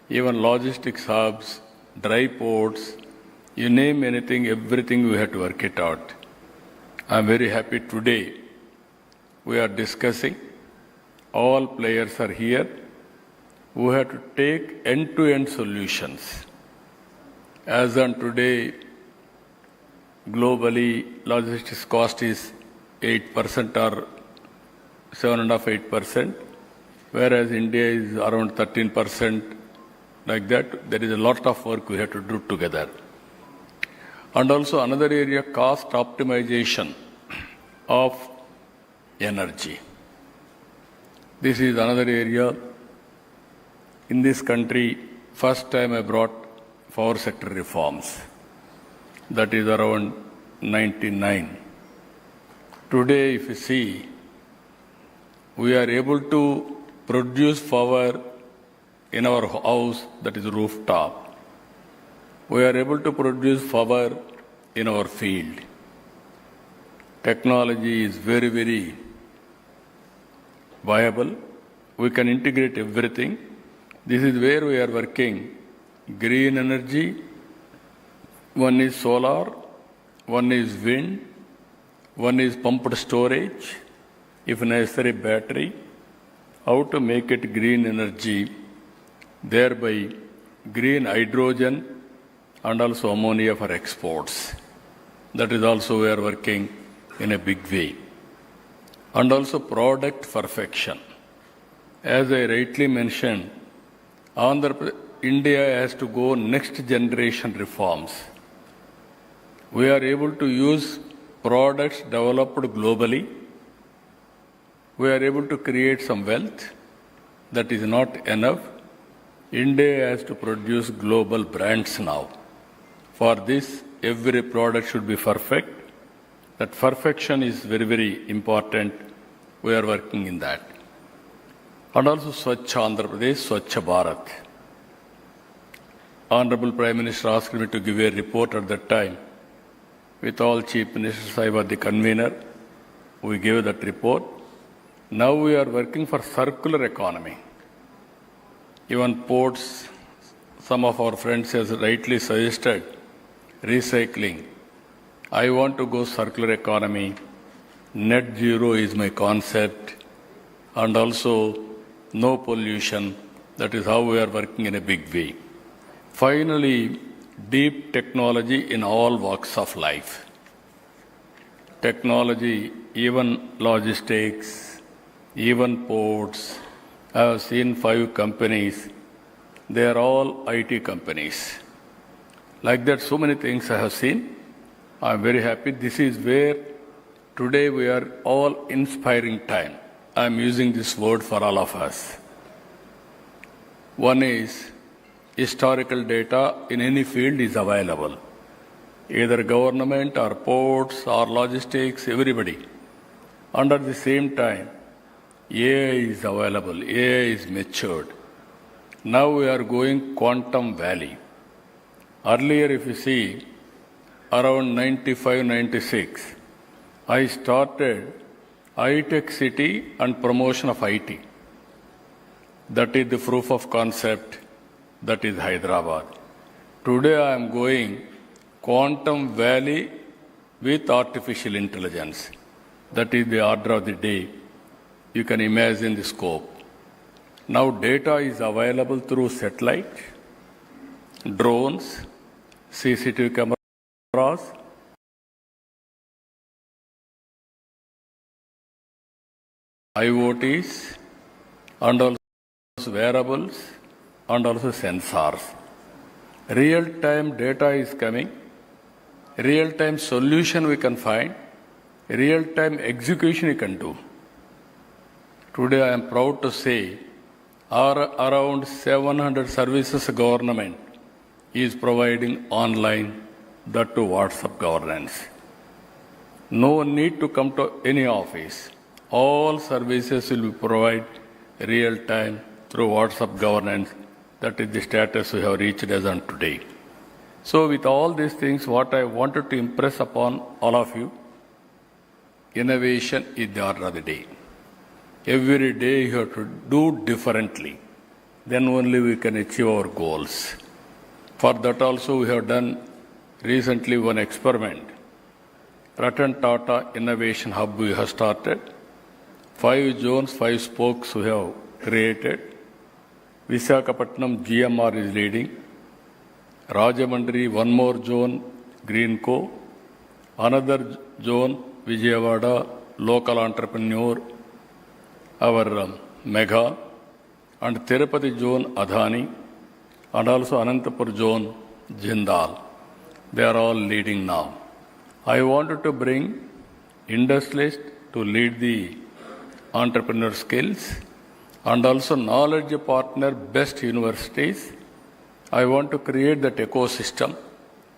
even logistics hubs, dry ports, you name anything, everything we have to work it out. I am very happy today we are discussing, all players are here. We have to take end-to-end solutions. As on today, globally, logistics cost is 8% or 7.5%, whereas India is around 13%. Like that, there is a lot of work we have to do together. And also another area, cost optimization of energy. This is another area. In this country, first time I brought power sector reforms. That is around 99. Today, if you see, we are able to produce power in our house, that is rooftop. We are able to produce power in our field. Technology is very, very viable. We can integrate everything. This is where we are working. Green energy, one is solar, one is wind, one is pumped storage, if necessary battery. How to make it green energy, thereby green hydrogen and also ammonia for exports. That is also we are working in a big way. And also product perfection. As I rightly mentioned, India has to go next generation reforms. We are able to use products developed globally. We are able to create some wealth. That is not enough. India has to produce global brands now. For this, every product should be perfect. That perfection is very, very important. We are working in that. And also Swachh Andhra Pradesh, Swachh Bharat. Honorable Prime Minister asked me to give a report at that time. With all Chief Ministers, I was the convener. We gave that report. Now we are working for circular economy. Even ports, some of our friends have rightly suggested recycling. I want to go circular economy. Net zero is my concept. And also no pollution. That is how we are working in a big way. Finally, deep technology in all walks of life. Technology, even logistics, even ports. I have seen 5 companies. They are all IT companies. Like that, so many things I have seen. I am very happy. This is where today we are all inspiring time. I am using this word for all of us. One is historical data in any field is available. Either government or ports or logistics, everybody. And at the same time, AI is available. AI is matured. Now we are going quantum valley. Earlier, if you see, around 95, 96, I started high-tech city and promotion of IT. That is the proof of concept. That is Hyderabad. Today I am going quantum valley with artificial intelligence. That is the order of the day. You can imagine the scope. Now data is available through satellite, drones, CCTV cameras, IoTs, and also wearables, and also sensors. Real-time data is coming. Real-time solution we can find. Real-time execution we can do. Today I am proud to say around 700 services government is providing online, that to WhatsApp governance. No need to come to any office. All services will be provided real-time through WhatsApp governance. That is the status we have reached as on today. So with all these things, what I wanted to impress upon all of you, innovation is the order of the day. Every day you have to do differently. Then only we can achieve our goals. For that also we have done recently one experiment. Ratan Tata Innovation Hub we have started. 5 zones, 5 spokes we have created. Visakhapatnam GMR is leading. Rajamandri, one more zone, Greenco. Another zone, Vijayawada, local entrepreneur, our Mega. And Tirupati zone, Adhani. And also Anantapur zone, Jindal. They are all leading now. I wanted to bring industrialists to lead the entrepreneur skills and also knowledge partner best universities. I want to create that ecosystem,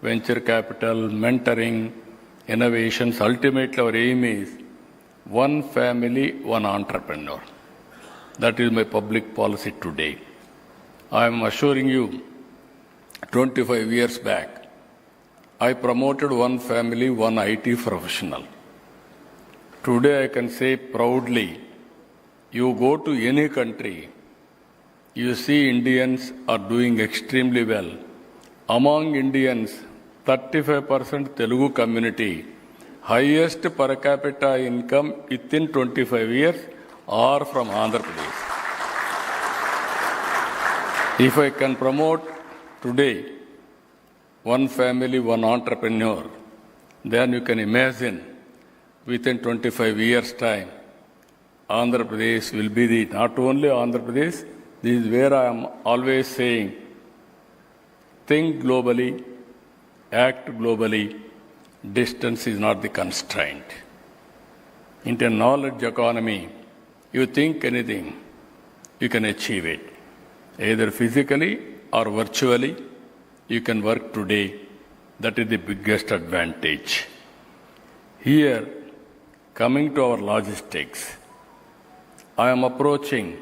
venture capital, mentoring, innovations. Ultimately, our aim is one family, one entrepreneur. That is my public policy today. I am assuring you, 25 years back, I promoted one family, one IT professional. Today I can say proudly, You go to any country, you see Indians are doing extremely well. Among Indians, 35% Telugu community, highest per capita income within 25 years are from Andhra Pradesh. If I can promote today one family, one entrepreneur, then you can imagine within 25 years' time, Andhra Pradesh will be the, not only Andhra Pradesh, this is where I am always saying, think globally, act globally, distance is not the constraint. In a knowledge economy, you think anything, you can achieve it. Either physically or virtually, you can work today. That is the biggest advantage. Here, coming to our logistics, I am approaching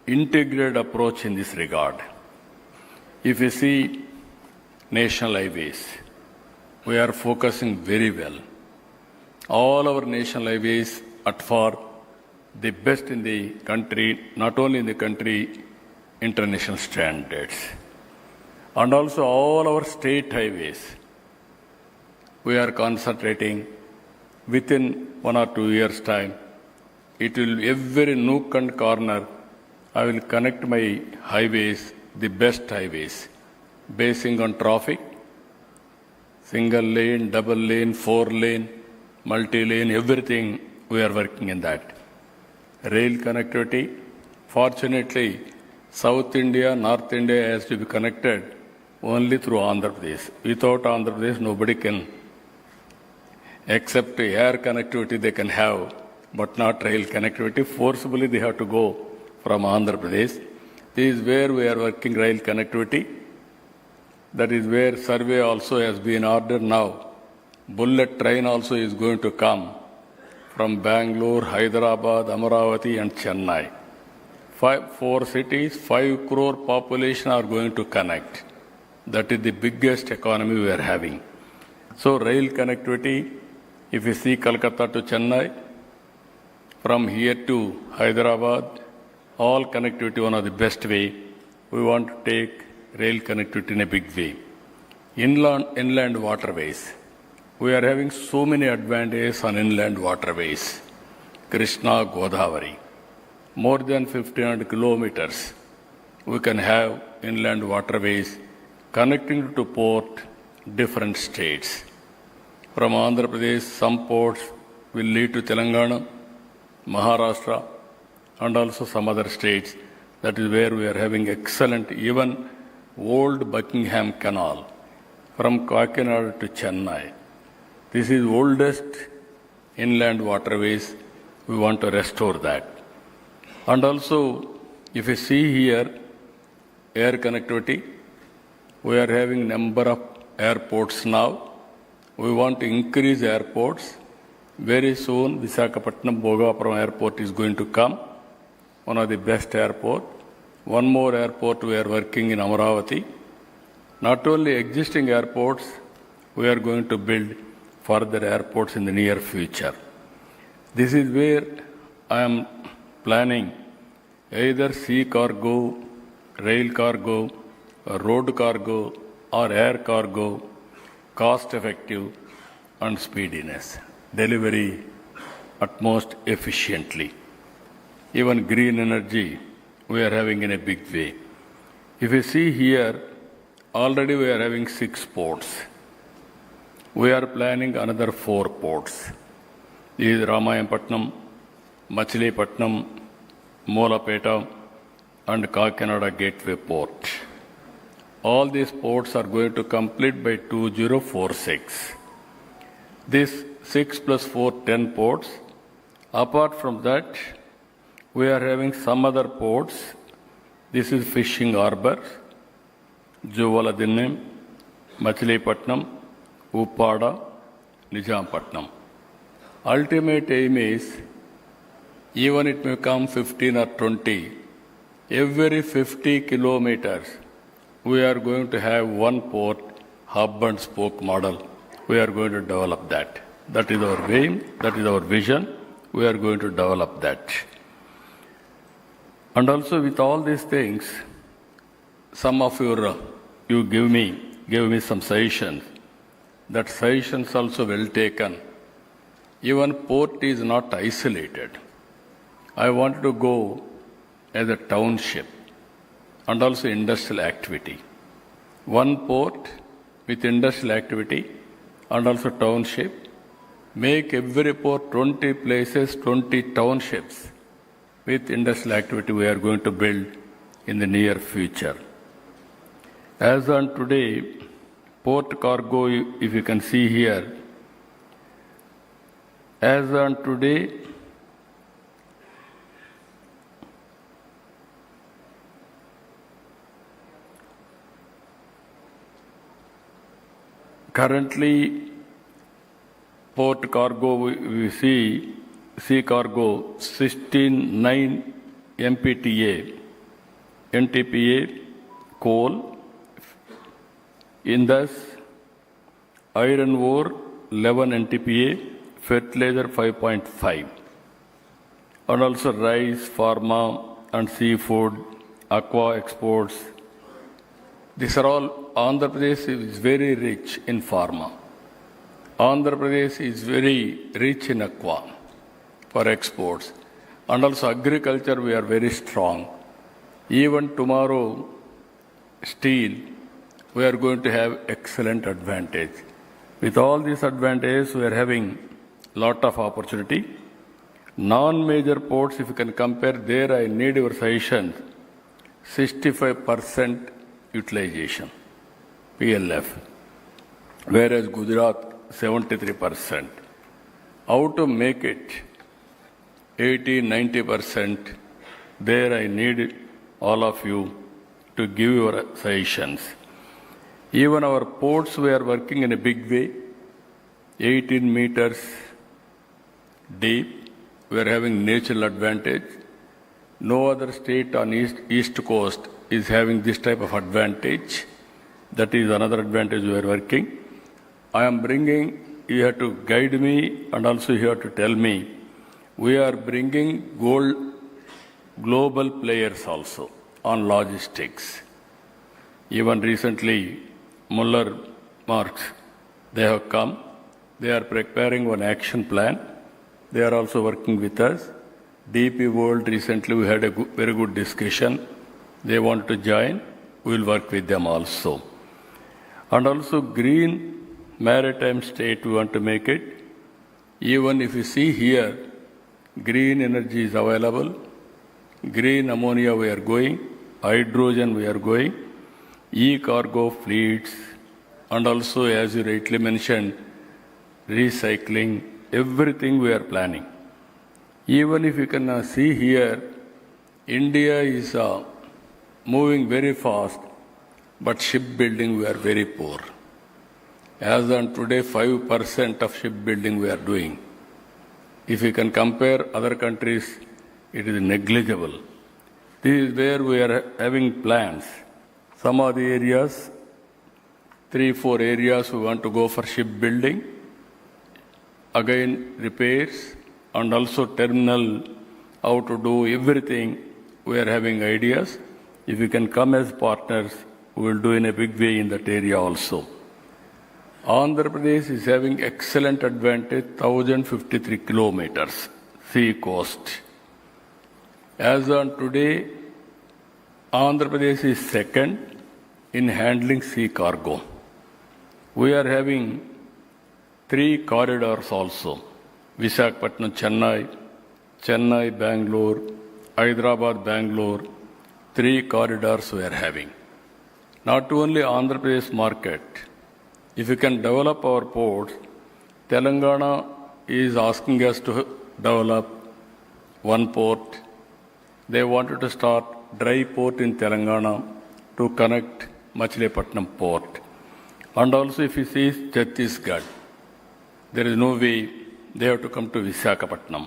integrated approach in this regard. If you see national highways, we are focusing very well. All our national highways at far the best in the country, not only in the country, international standards. And also all our state highways, we are concentrating within 1 or 2 years' time. It will, every nook and corner, I will connect my highways, the best highways, basing on traffic, single lane, double lane, 4 lane, multi-lane, everything, we are working in that. Rail connectivity, fortunately, South India, North India has to be connected only through Andhra Pradesh. Without Andhra Pradesh, nobody can, except air connectivity they can have, but not rail connectivity. Forcibly they have to go from Andhra Pradesh. This is where we are working rail connectivity. That is where survey also has been ordered now. Bullet train also is going to come from Bangalore, Hyderabad, Amaravati and Chennai. 4 cities, 5 crore population are going to connect. That is the biggest economy we are having. So rail connectivity, if you see Kolkata to Chennai, from here to Hyderabad, all connectivity one of the best way. We want to take rail connectivity in a big way. Inland waterways. We are having so many advantages on inland waterways. Krishna, Godavari. More than 1,500 kilometers. We can have inland waterways connecting to port, different states. From Andhra Pradesh, some ports will lead to Telangana, Maharashtra, and also some other states. That is where we are having excellent, even old Buckingham Canal from Kakinada to Chennai. This is oldest inland waterways. We want to restore that. And also, if you see here, air connectivity, we are having number of airports now. We want to increase airports. Very soon, Visakhapatnam Bhogapuram Airport is going to come, one of the best airport. One more airport we are working in Amaravati. Not only existing airports, we are going to build further airports in the near future. This is where I am planning either sea cargo, rail cargo, road cargo, or air cargo, cost effective and speediness, delivery at most efficiently. Even green energy, we are having in a big way. If you see here, already we are having 6 ports. We are planning another 4 ports. This is Ramayanpatnam, Machilipatnam, Molapeta, and Kakinada Gateway Port. All these ports are going to complete by 2046. This 6 plus 4, 10 ports. Apart from that, we are having some other ports. This is Fishing Harbour, Juvaladinnem, Machilipatnam, Uppada, Nijampatnam. Ultimate aim is, even it may come 15 or 20, every 50 kilometers, we are going to have one port, hub and spoke model. We are going to develop that. That is our aim, that is our vision. we are going to develop that. And also with all these things, some of you gave me some suggestions. That suggestions also well taken. Even port is not isolated. I wanted to go as a township and also industrial activity. One port with industrial activity and also township. Make every port 20 places, 20 townships with industrial activity we are going to build in the near future. As on today, port cargo, if you can see here, as on today, currently port cargo we see, sea cargo 16.9 MPTA, NTPA, coal, Indus, iron ore 11 NTPA, fertilizer 5.5, and also rice, pharma and seafood, aqua exports. These are all, Andhra Pradesh is very rich in pharma. Andhra Pradesh is very rich in aqua for exports. And also agriculture, we are very strong. Even tomorrow, steel, we are going to have excellent advantage. With all these advantages, we are having lot of opportunity. Non-major ports, if you can compare, there I need your suggestion, 65% utilization, PLF, whereas Gujarat, 73%. How to make it 80-90%, there I need all of you to give your suggestions. Even our ports, we are working in a big way, 18 meters deep. We are having natural advantage. No other state on east coast is having this type of advantage. That is another advantage we are working. I am bringing, you have to guide me and also you have to tell me, we are bringing global players also on logistics. Even recently, Muller Marx, they have come. They are preparing one action plan. They are also working with us. DP World, recently we had a very good discussion. They want to join. We will work with them also. And also green maritime state, we want to make it. Even if you see here, green energy is available. Green ammonia we are going. Hydrogen we are going. E-cargo fleets, and also, as you rightly mentioned, recycling, everything we are planning. Even if you can see here, India is moving very fast, but shipbuilding we are very poor. As on today, 5% of shipbuilding we are doing. If you can compare other countries, it is negligible. This is where we are having plans. Some of the areas, 3-4 areas we want to go for shipbuilding, again repairs, and also terminal, how to do everything. We are having ideas. If you can come as partners, we will do in a big way in that area also. Andhra Pradesh is having excellent advantage, 1,053 kilometers sea coast. As on today, Andhra Pradesh is second in handling sea cargo. We are having 3 corridors also. Visakhapatnam, Chennai, Bangalore, Hyderabad, Bangalore. 3 corridors we are having. Not only Andhra Pradesh market, if you can develop our ports, Telangana is asking us to develop one port. They wanted to start dry port in Telangana to connect Machilipatnam port. And also if you see Chhattisgarh, there is no way they have to come to Visakhapatnam.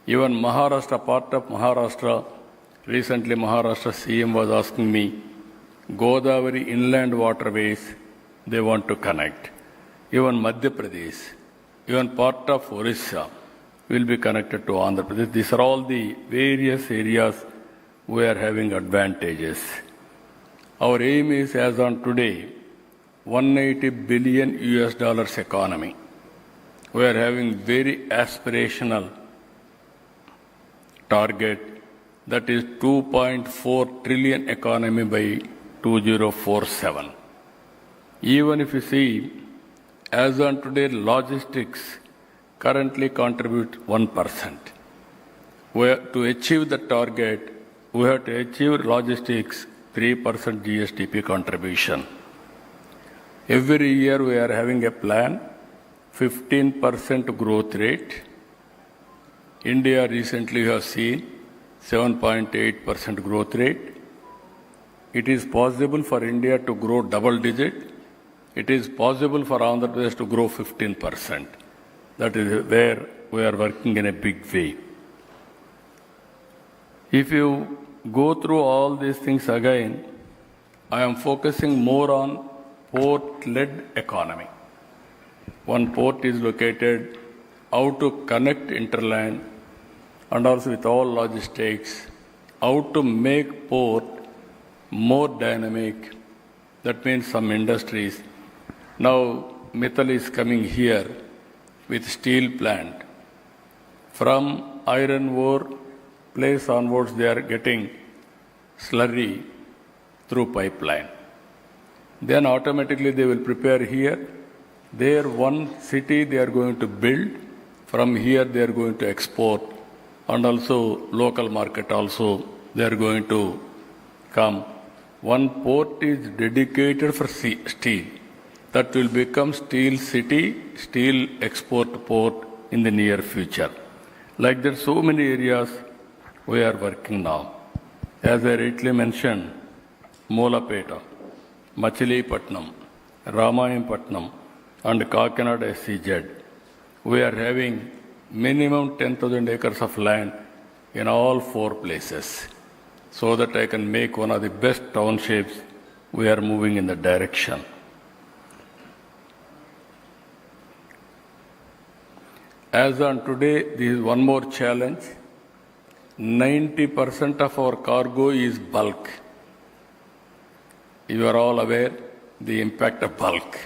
Even Maharashtra, part of Maharashtra, recently Maharashtra CM was asking me, Godavari inland waterways, they want to connect. Even Madhya Pradesh, even part of Orissa, will be connected to Andhra Pradesh. These are all the various areas we are having advantages. Our aim is, as on today, $180 billion economy. We are having very aspirational target, that is 2.4 trillion economy by 2047. Even if you see, as on today, logistics currently contribute 1%. To achieve the target, we have to achieve logistics 3% GSDP contribution. Every year we are having a plan, 15% growth rate. India recently has seen 7.8% growth rate. It is possible for India to grow double digit. It is possible for Andhra Pradesh to grow 15%. That is where we are working in a big way. If you go through all these things again, I am focusing more on port-led economy. One port is located, how to connect interland and also with all logistics, how to make port more dynamic. That means some industries. Now, Mittal is coming here with steel plant. From iron ore place onwards, they are getting slurry through pipeline. Then automatically they will prepare here. There one city they are going to build. From here they are going to export. And also local market also they are going to come. One port is dedicated for steel. That will become steel city, steel export port in the near future. Like that, so many areas we are working now. As I rightly mentioned, Molapeta, Machilipatnam, Ramayapatnam, and Kakinada SEZ. We are having minimum 10,000 acres of land in all 4 places, so that I can make one of the best townships. We are moving in the direction. As on today, this is one more challenge. 90% of our cargo is bulk. You are all aware the impact of bulk.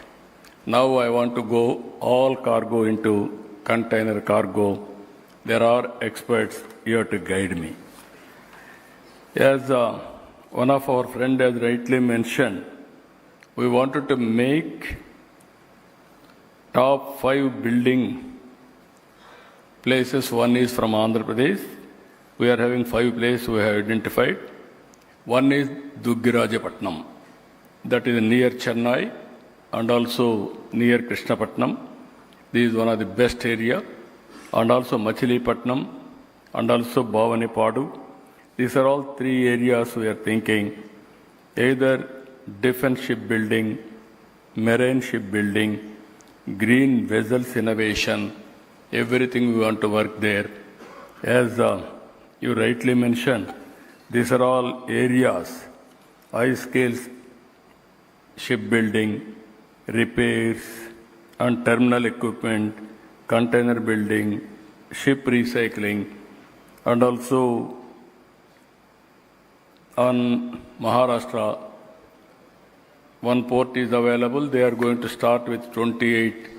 Now I want to go all cargo into container cargo. There are experts here to guide me. As one of our friends has rightly mentioned, we wanted to make top 5 building places. One is from Andhra Pradesh. We are having 5 places we have identified. One is Duggirajapatnam, that is near Chennai and also near Krishnapatnam. This is one of the best area. And also Machilipatnam and also Bhavanipadu. These are all 3 areas we are thinking. Either defense shipbuilding, marine shipbuilding, green vessels innovation, everything we want to work there. As you rightly mentioned, these are all areas, high-scale shipbuilding, repairs and terminal equipment, container building, ship recycling, and also on Maharashtra, one port is available. They are going to start with 28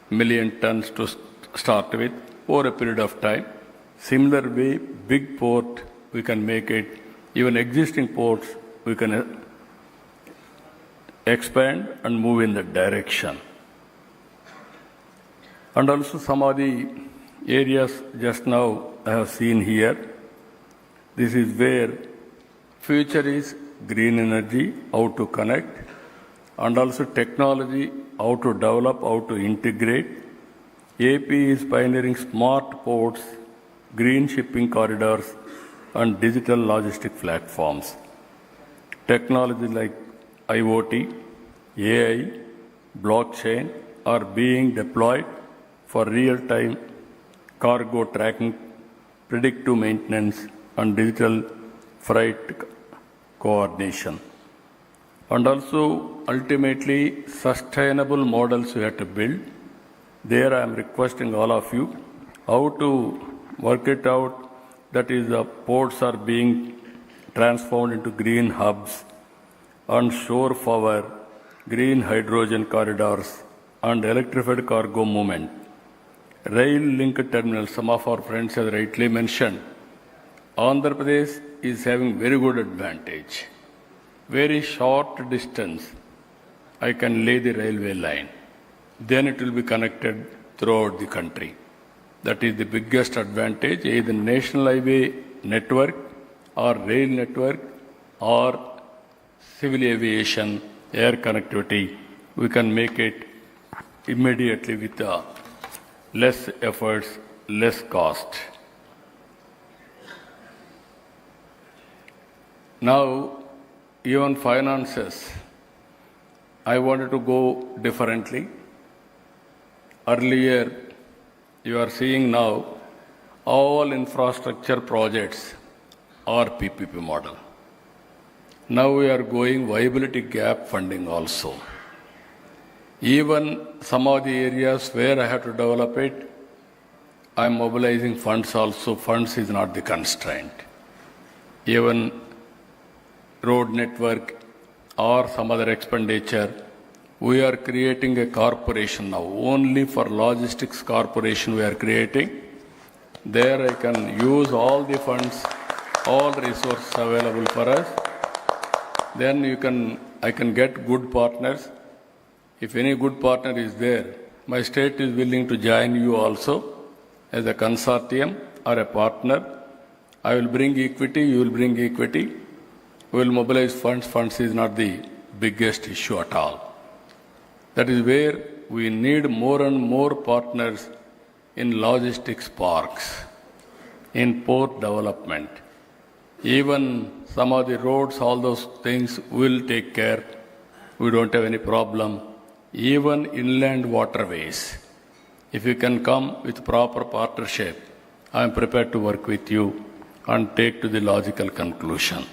million tons to start with over a period of time. Similar way, big port, we can make it. Even existing ports, we can expand and move in that direction. And also some of the areas just now I have seen here. This is where future is green energy, how to connect, and also technology, how to develop, how to integrate. AP is pioneering smart ports, green shipping corridors, and digital logistic platforms. Technology like IoT, AI, blockchain are being deployed for real-time cargo tracking, predictive maintenance, and digital freight coordination. And also, ultimately, sustainable models we have to build. There I am requesting all of you, how to work it out, that is the ports are being transformed into green hubs and shore power, green hydrogen corridors and electrified cargo movement. Rail link terminals, some of our friends have rightly mentioned. Andhra Pradesh is having very good advantage. Very short distance, I can lay the railway line. Then it will be connected throughout the country. That is the biggest advantage, either national highway network or rail network or civil aviation, air connectivity. We can make it immediately with less efforts, less cost. Now, even finances, I wanted to go differently. Earlier, you are seeing now, all infrastructure projects are PPP model. Now we are going viability gap funding also. Even some of the areas where I have to develop it, I am mobilizing funds also. Funds is not the constraint. Even road network or some other expenditure, we are creating a corporation now. Only for logistics corporation we are creating. There I can use all the funds, all resources available for us. Then I can get good partners. If any good partner is there, my state is willing to join you also as a consortium or a partner. I will bring equity, you will bring equity. We will mobilize funds. Funds is not the biggest issue at all. That is where we need more and more partners in logistics parks, in port development. Even some of the roads, all those things will take care. We don't have any problem. Even inland waterways. If you can come with proper partnership, I am prepared to work with you and take to the logical conclusion.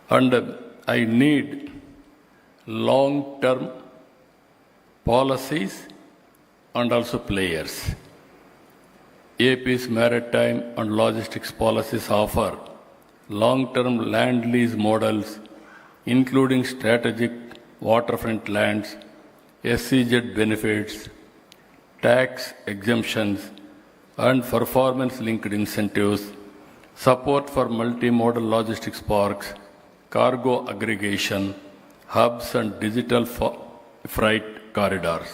And I need long-term policies and also players. AP's maritime and logistics policies offer long-term land lease models, including strategic waterfront lands, SEZ benefits, tax exemptions, and performance-linked incentives, support for multimodal logistics parks, cargo aggregation, hubs and digital freight corridors.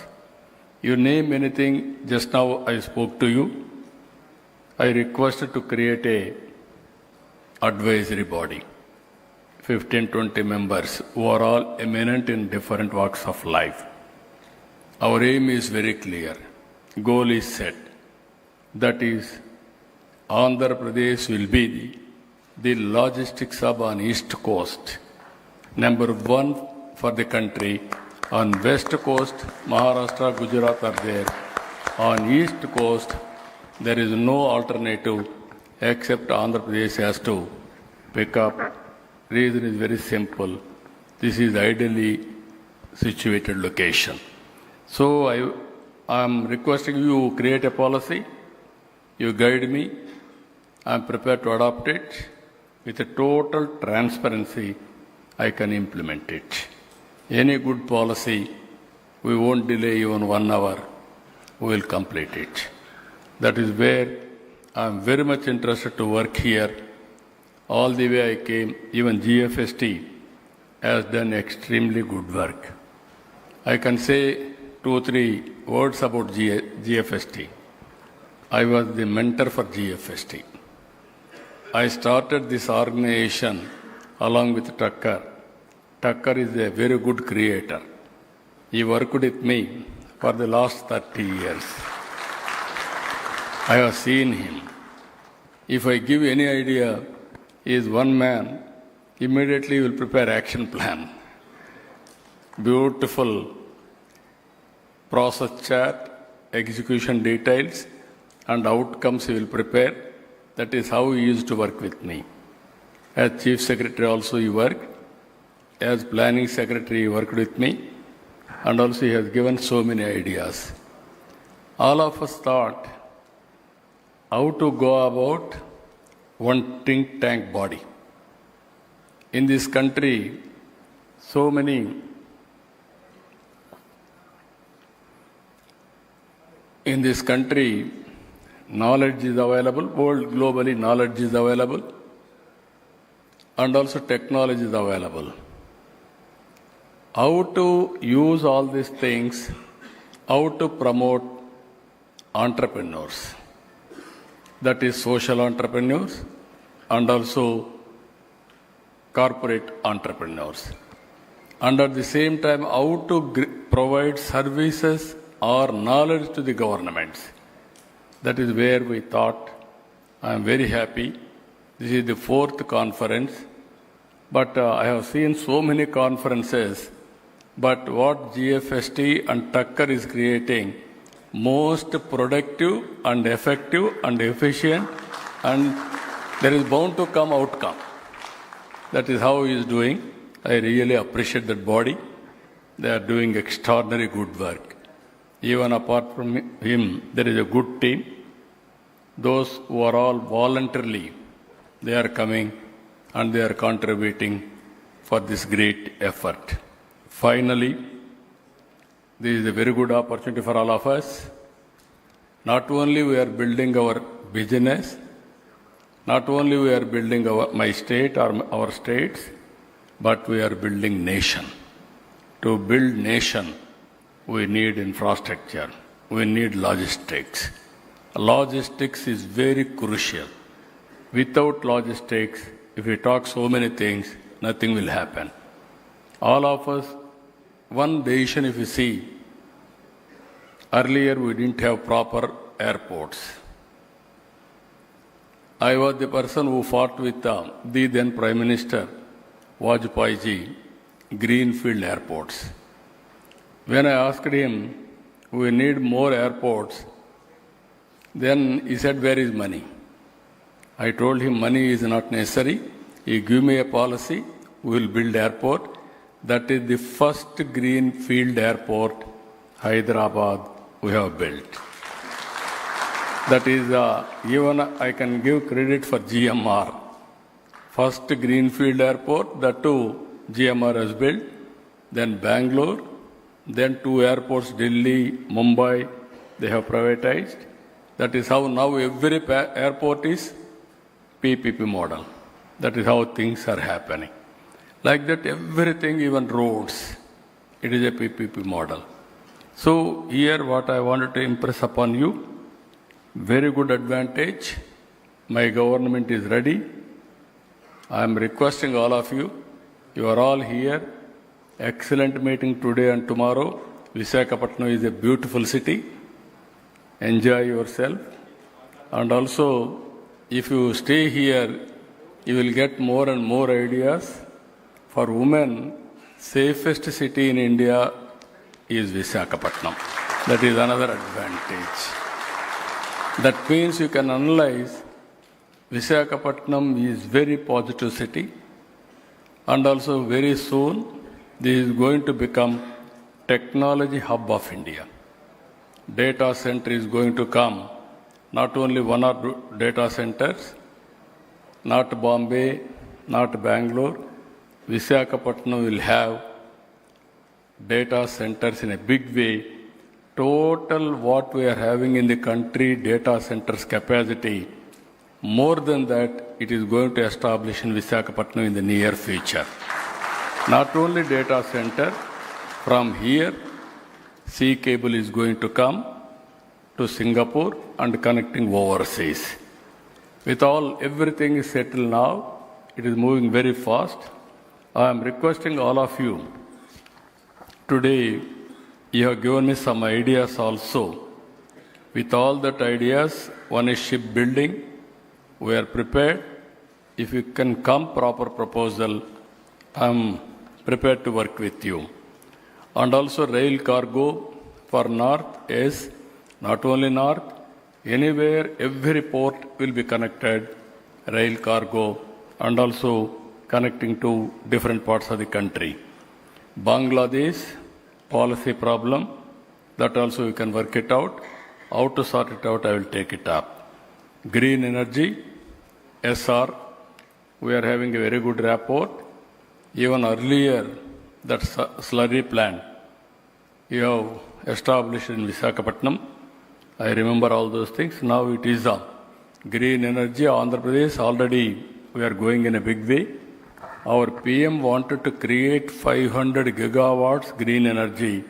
You name anything, just now I spoke to you. I requested to create a advisory body, 15-20 members who are all eminent in different walks of life. Our aim is very clear. Goal is set. That is, Andhra Pradesh will be the logistics hub on East Coast, number one for the country. On West Coast, Maharashtra, Gujarat are there. On East Coast, there is no alternative except Andhra Pradesh has to pick up. Reason is very simple. This is ideally situated location. So I am requesting you create a policy. You guide me. I am prepared to adopt it. With a total transparency, I can implement it. Any good policy, we won't delay even 1 hour. We will complete it. That is where I am very much interested to work here. All the way I came, even Gfst has done extremely good work. I can say 2 or 3 words about Gfst. I was the mentor for Gfst. I started this organization along with Tucker. Tucker is a very good creator. He worked with me for the last 30 years. I have seen him. If I give any idea, he is one man, immediately he will prepare action plan. Beautiful process chart, execution details, and outcomes he will prepare. That is how he used to work with me. As Chief Secretary also he worked. As Planning Secretary he worked with me. And also he has given so many ideas. All of us thought how to go about one think tank body. In this country, so many knowledge is available, world globally knowledge is available, and also technology is available. How to use all these things, how to promote entrepreneurs, that is social entrepreneurs and also corporate entrepreneurs. And at the same time, how to provide services or knowledge to the governments. That is where we thought, I am very happy. This is the 4th conference, but I have seen so many conferences, but what Gfst and Tucker is creating, most productive and effective and efficient, and there is bound to come outcome. That is how he is doing. I really appreciate that body. They are doing extraordinary good work. Even apart from him, there is a good team. Those who are all voluntarily, they are coming and they are contributing for this great effort. Finally, this is a very good opportunity for all of us. Not only we are building our business, not only we are building my state or our states, but we are building nation. To build nation, we need infrastructure. We need logistics. Logistics is very crucial. Without logistics, if we talk so many things, nothing will happen. All of us, one decision if you see, earlier we didn't have proper airports. I was the person who fought with the then Prime Minister, Vajpayee ji, greenfield airports. When I asked him, we need more airports, then he said, where is money? I told him money is not necessary. He give me a policy, we will build airport. That is the first greenfield airport, Hyderabad, we have built. That is, even I can give credit for GMR. First greenfield airport, that too GMR has built. Then Bangalore, then 2 airports, Delhi, Mumbai, they have privatized. That is how now every airport is PPP model. That is how things are happening. Like that, everything, even roads, it is a PPP model. So here what I wanted to impress upon you, very good advantage. My government is ready. I am requesting all of you, you are all here. Excellent meeting today and tomorrow. Visakhapatnam is a beautiful city. Enjoy yourself. And also, if you stay here, you will get more and more ideas. For women, safest city in India is Visakhapatnam. That is another advantage. That means you can analyze Visakhapatnam is very positive city, and also very soon this is going to become technology hub of India. Data center is going to come, not only one or two data centers, not Bombay, not Bangalore. Visakhapatnam will have data centers in a big way. Total what we are having in the country, data centers capacity, more than that, it is going to establish in Visakhapatnam in the near future. Not only data center, from here, sea cable is going to come to Singapore and connecting overseas. With everything is settled now, it is moving very fast. I am requesting all of you, today you have given me some ideas also. With all that ideas, one is shipbuilding, we are prepared. If you can come proper proposal, I am prepared to work with you. And also rail cargo for north, yes, not only north, anywhere, every port will be connected, rail cargo, and also connecting to different parts of the country. Bangladesh, policy problem, that also you can work it out. How to sort it out, I will take it up. green energy, SR, we are having a very good rapport. Even earlier, that slurry plant you have established in Visakhapatnam. I remember all those things. Now it is green energy. Andhra Pradesh already we are going in a big way. Our PM wanted to create 500 gigawatts green energy.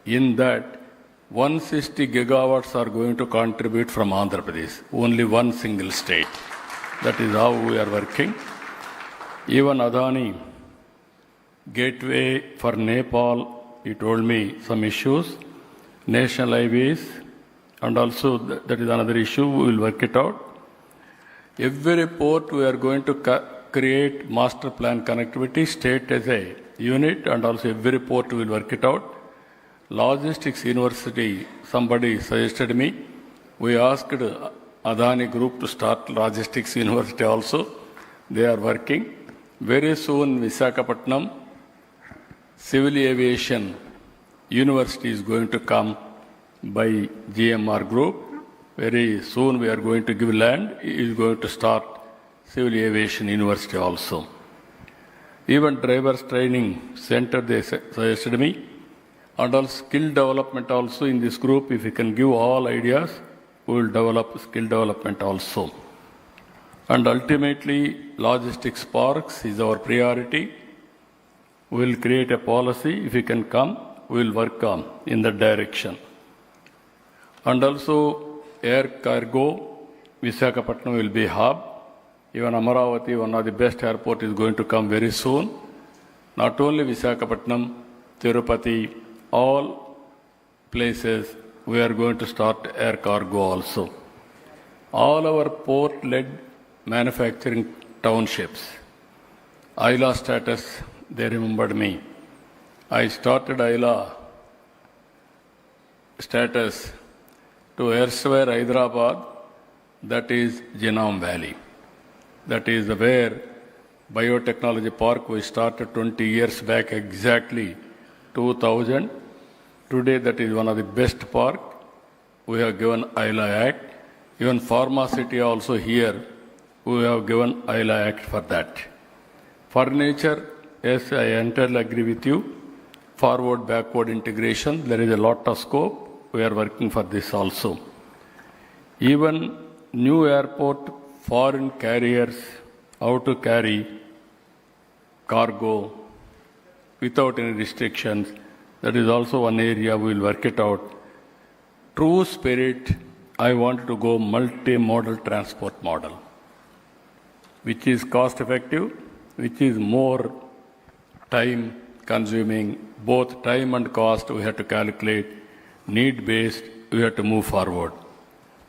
In that, 160 gigawatts are going to contribute from Andhra Pradesh, only one single state. That is how we are working. Even Adani, gateway for Nepal, he told me some issues, national highways, and also that is another issue, we will work it out. Every port we are going to create master plan connectivity, state as a unit, and also every port we will work it out. Logistics University, somebody suggested me, we asked Adani Group to start Logistics University also. They are working. Very soon, Visakhapatnam Civil Aviation University is going to come by GMR Group. Very soon we are going to give land. He is going to start Civil Aviation University also. Even drivers training center, they suggested me. And also skill development also in this group, if we can give all ideas, we will develop skill development also. And ultimately, logistics parks is our priority. We will create a policy. If we can come, we will work on in that direction. And also, air cargo, Visakhapatnam will be hub. Even Amaravati, one of the best airport, is going to come very soon. Not only Visakhapatnam, Tirupati, all places we are going to start air cargo also. All our port-led manufacturing townships. ILA status, they remembered me. I started ILA status to erstwhile Hyderabad, that is Genome Valley. That is where biotechnology park we started 20 years back, exactly 2000. Today that is one of the best park. We have given ILA Act. Even Pharma City also here, we have given ILA Act for that. Furniture, yes, I entirely agree with you. Forward, backward integration, there is a lot of scope. We are working for this also. Even new airport, foreign carriers, how to carry cargo without any restrictions. That is also one area we will work it out. True spirit, I want to go multimodal transport model, which is cost effective, which is more time consuming, both time and cost we have to calculate, need based, we have to move forward.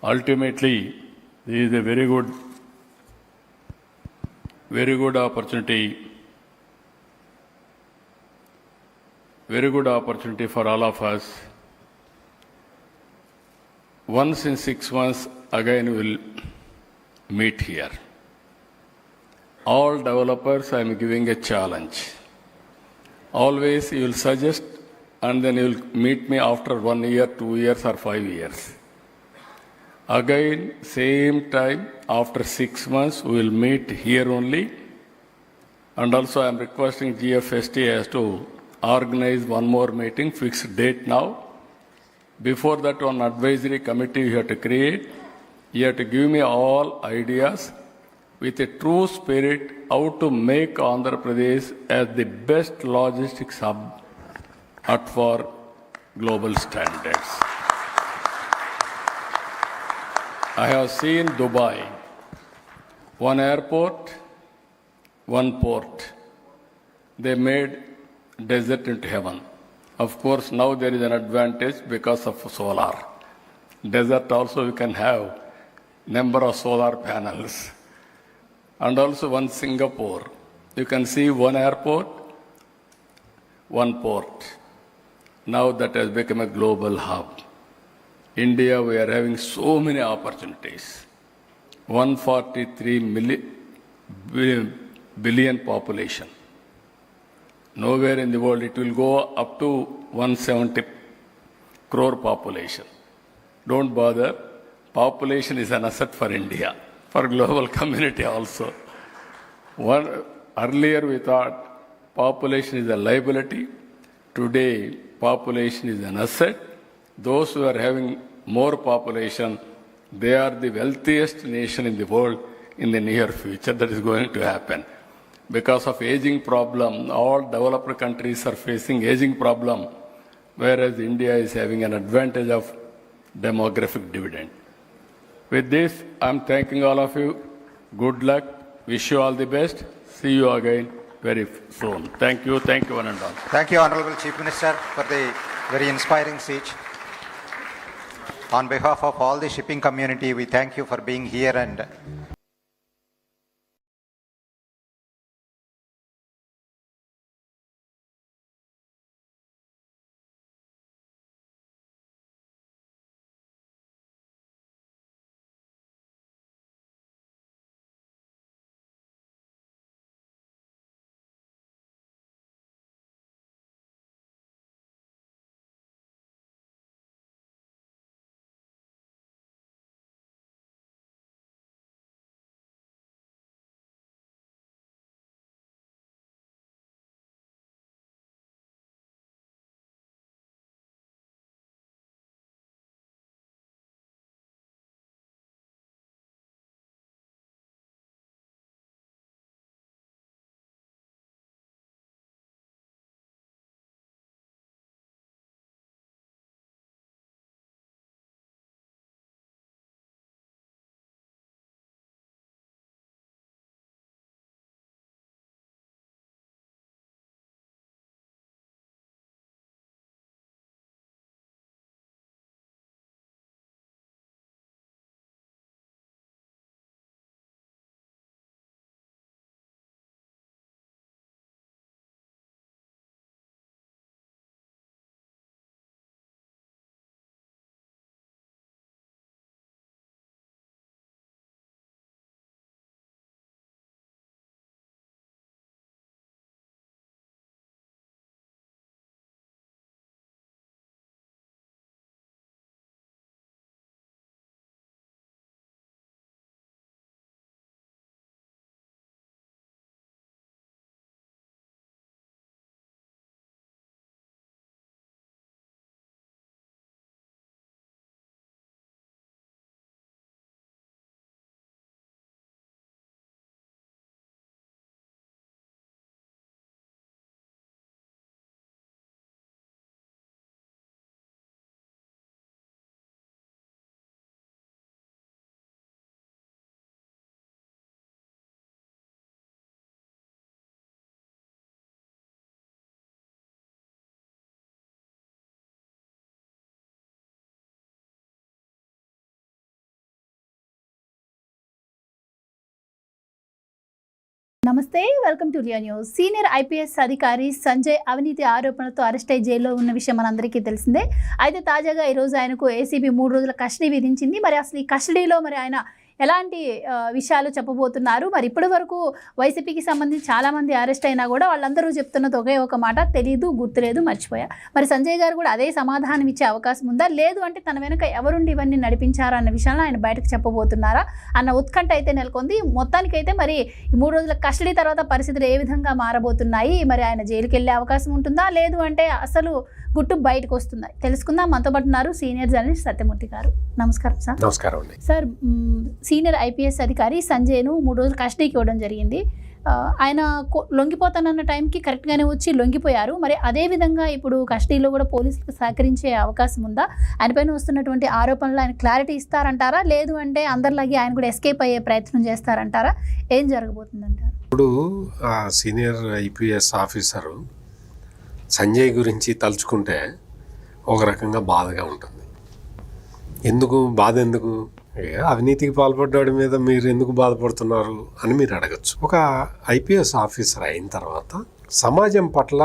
Ultimately, this is a very good opportunity for all of us. Once in 6 months, again we will meet here. All developers, I am giving a challenge. Always you will suggest and then you will meet me after 1 year, 2 years or 5 years. Again, same time, after 6 months, we will meet here only. And also I am requesting Gfst as to organize one more meeting, fixed date now. Before that, one advisory committee you have to create. You have to give me all ideas with a true spirit how to make Andhra Pradesh as the best logistics hub at for global standards. I have seen Dubai, one airport, one port. They made desert into heaven. Of course, now there is an advantage because of solar. Desert also we can have number of solar panels. And also one Singapore. You can see one airport, one port. Now that has become a global hub. India, we are having so many opportunities. 143 billion population. Nowhere in the world it will go up to 170 crore population. Don't bother. population is an asset for India, for global community also. Earlier we thought population is a liability. Today, population is an asset. Those who are having more population, they are the wealthiest nation in the world in the near future. That is going to happen. Because of aging problem, all developed countries are facing aging problem, whereas India is having an advantage of demographic dividend. With this, I'm thanking all of you. Good luck. Wish you all the best. See you again very soon. Thank you one and all. Thank you, Honorable Chief Minister, for the very inspiring speech. On behalf of all the shipping community, we thank you for being here and నమస్తే, welcome to Riya news. Senior IPS అధికారి సంజయ్ అవినీతి ఆరోపణలతో arrest అయి జైల్లో ఉన్న విషయం మనందరికీ తెలిసిందే. అయితే తాజాగా ఈరోజు ఆయనకు ఏసీబీ 3 రోజుల కస్టడీ విధించింది. మరి అసలు ఈ కస్టడీలో మరి ఆయన ఎలాంటి విషయాలు చెప్పబోతున్నారు? మరి ఇప్పటి వరకు వైసీపీకి సంబంధించి చాలామంది అరెస్ట్ అయినా కూడా వాళ్ళందరూ చెప్తున్నది ఒకే ఒక మాట, తెలీదు, గుర్తులేదు, మర్చిపోయా. మరి సంజయ్ గారు కూడా అదే సమాధానం ఇచ్చే అవకాశం ఉందా, లేదు అంటే తన వెనుక ఎవరుండి ఇవన్నీ నడిపించారా అన్న విషయాన్ని ఆయన బయటకు చెప్పబోతున్నారా అన్న ఉత్కంఠ అయితే నెలకొంది. మొత్తానికైతే మరి ఈ 3 రోజుల కస్టడీ తర్వాత పరిస్థితులు ఏ విధంగా మారబోతున్నాయి, మరి ఆయన జైలుకి వెళ్ళే అవకాశం ఉంటుందా, లేదు అంటే అసలు గుట్టు బయటకు వస్తుందా తెలుసుకుందాం. మనతో పాటు ఉన్నారు సీనియర్ జర్నలిస్ట్ సత్యమూర్తి గారు. నమస్కారం సార్. నమస్కారం అండి. సార్, సీనియర్ ఐపీఎస్ అధికారి సంజయ్ను 3 రోజులు కస్టడీకి ఇవ్వడం జరిగింది. ఆయన లొంగిపోతానన్న టైంకి కరెక్ట్గానే వచ్చి లొంగిపోయారు. మరి అదేవిధంగా ఇప్పుడు కస్టడీలో కూడా పోలీసులకు సహకరించే అవకాశం ఉందా? ఆయనపైన వస్తున్నటువంటి ఆరోపణలు ఆయన క్లారిటీ ఇస్తారంటారా, లేదు అంటే అందరిలాగే ఆయన కూడా ఎస్కేప్ అయ్యే ప్రయత్నం చేస్తారంటారా? ఏం జరగబోతుందంటారు? ఇప్పుడు సీనియర్ ఐపీఎస్ ఆఫీసరు సంజయ్ గురించి తలుచుకుంటే ఒక రకంగా బాధగా ఉంటుంది. ఎందుకు బాధ? ఎందుకు? అవినీతికి పాల్పడ్డాడి మీద మీరు ఎందుకు బాధపడుతున్నారు అని మీరు అడగచ్చు. ఒక ఐపీఎస్ ఆఫీసర్ అయిన తర్వాత సమాజం పట్ల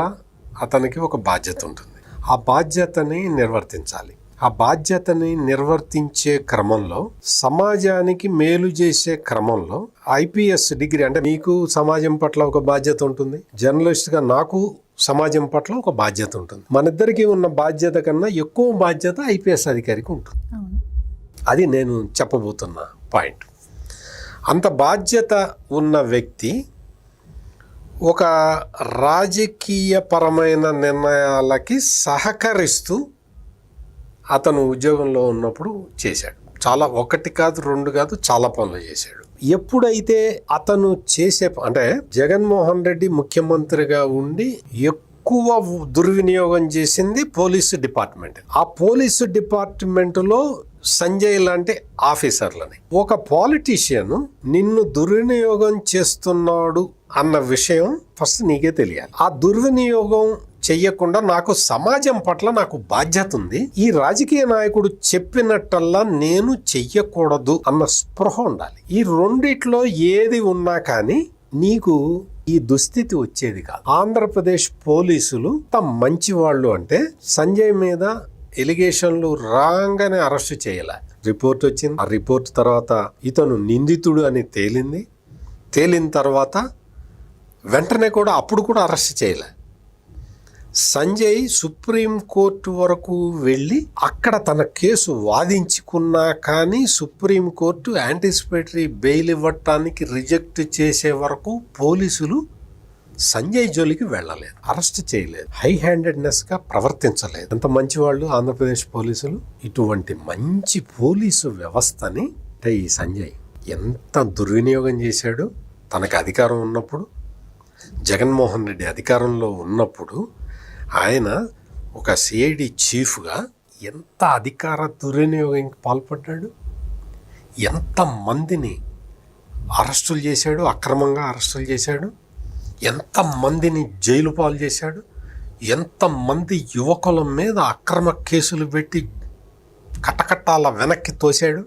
అతనికి ఒక బాధ్యత ఉంటుంది. ఆ బాధ్యతని నిర్వర్తించాలి. ఆ బాధ్యతని నిర్వర్తించే క్రమంలో, సమాజానికి మేలు చేసే క్రమంలో ఐపీఎస్ డిగ్రీ అంటే మీకు సమాజం పట్ల ఒక బాధ్యత ఉంటుంది, జర్నలిస్ట్గా నాకు సమాజం పట్ల ఒక బాధ్యత ఉంటుంది. మన ఇద్దరికి ఉన్న బాధ్యత కన్నా ఎక్కువ బాధ్యత ఐపీఎస్ అధికారికి ఉంటుంది. అది నేను చెప్పబోతున్న పాయింట్. అంత బాధ్యత ఉన్న వ్యక్తి ఒక రాజకీయపరమైన నిర్ణయాలకి సహకరిస్తూ అతను ఉద్యోగంలో ఉన్నప్పుడు చేశాడు. చాలా, ఒకటి కాదు, రెండు కాదు, చాలా పనులు చేశాడు. ఎప్పుడైతే అతను అంటే జగన్మోహన్ రెడ్డి ముఖ్యమంత్రిగా ఉండి ఎక్కువ దుర్వినియోగం చేసింది పోలీసు డిపార్ట్మెంట్. ఆ పోలీసు డిపార్ట్మెంటులో సంజయ్ లాంటి ఆఫీసర్లని. ఒక పాలిటీషియన్ నిన్ను దుర్వినియోగం చేస్తున్నాడు అన్న విషయం ఫస్ట్ నీకే తెలియాలి. ఆ దుర్వినియోగం చెయ్యకుండా నాకు సమాజం పట్ల నాకు బాధ్యత ఉంది, ఈ రాజకీయ నాయకుడు చెప్పినట్టల్లా నేను చెయ్యకూడదు అన్న స్పృహ ఉండాలి. ఈ రెండిట్లో ఏది ఉన్నా కానీ నీకు ఈ దుస్థితి వచ్చేది కాదు. ఆంధ్రప్రదేశ్ పోలీసులు తమ మంచి వాళ్ళు అంటే సంజయ్ మీద ఎలిగేషన్లు రాగానే అరెస్ట్ చేయలే. రిపోర్ట్ వచ్చింది. ఆ రిపోర్ట్ తర్వాత ఇతను నిందితుడు అని తేలింది. తేలిన తర్వాత వెంటనే కూడా అప్పుడు కూడా అరెస్ట్ చేయలే. సంజయ్ సుప్రీం కోర్టు వరకు వెళ్ళి అక్కడ తన కేసు వాదించుకున్నా కానీ సుప్రీం కోర్టు యాంటిసిపేటరీ బెయిల్ ఇవ్వటానికి రిజెక్ట్ చేసే వరకు పోలీసులు సంజయ్ జోలికి వెళ్ళలేదు, అరెస్ట్ చేయలేదు, హై హ్యాండెడ్నెస్గా ప్రవర్తించలేదు. ఎంత మంచి వాళ్ళు ఆంధ్రప్రదేశ్ పోలీసులు. ఇటువంటి మంచి పోలీసు వ్యవస్థని అంటే ఈ సంజయ్ ఎంత దుర్వినియోగం చేశాడు. తనకు అధికారం ఉన్నప్పుడు, జగన్మోహన్ రెడ్డి అధికారంలో ఉన్నప్పుడు ఆయన ఒక సిఐడి చీఫ్గా ఎంత అధికార దుర్వినియోగానికి పాల్పడ్డాడు, ఎంతమందిని అరెస్టులు చేశాడు, అక్రమంగా అరెస్టులు చేశాడు, ఎంతమందిని జైలు పాలు చేశాడు, ఎంతమంది యువకుల మీద అక్రమ కేసులు పెట్టి కట్టకట్టాల వెనక్కి తోశాడు.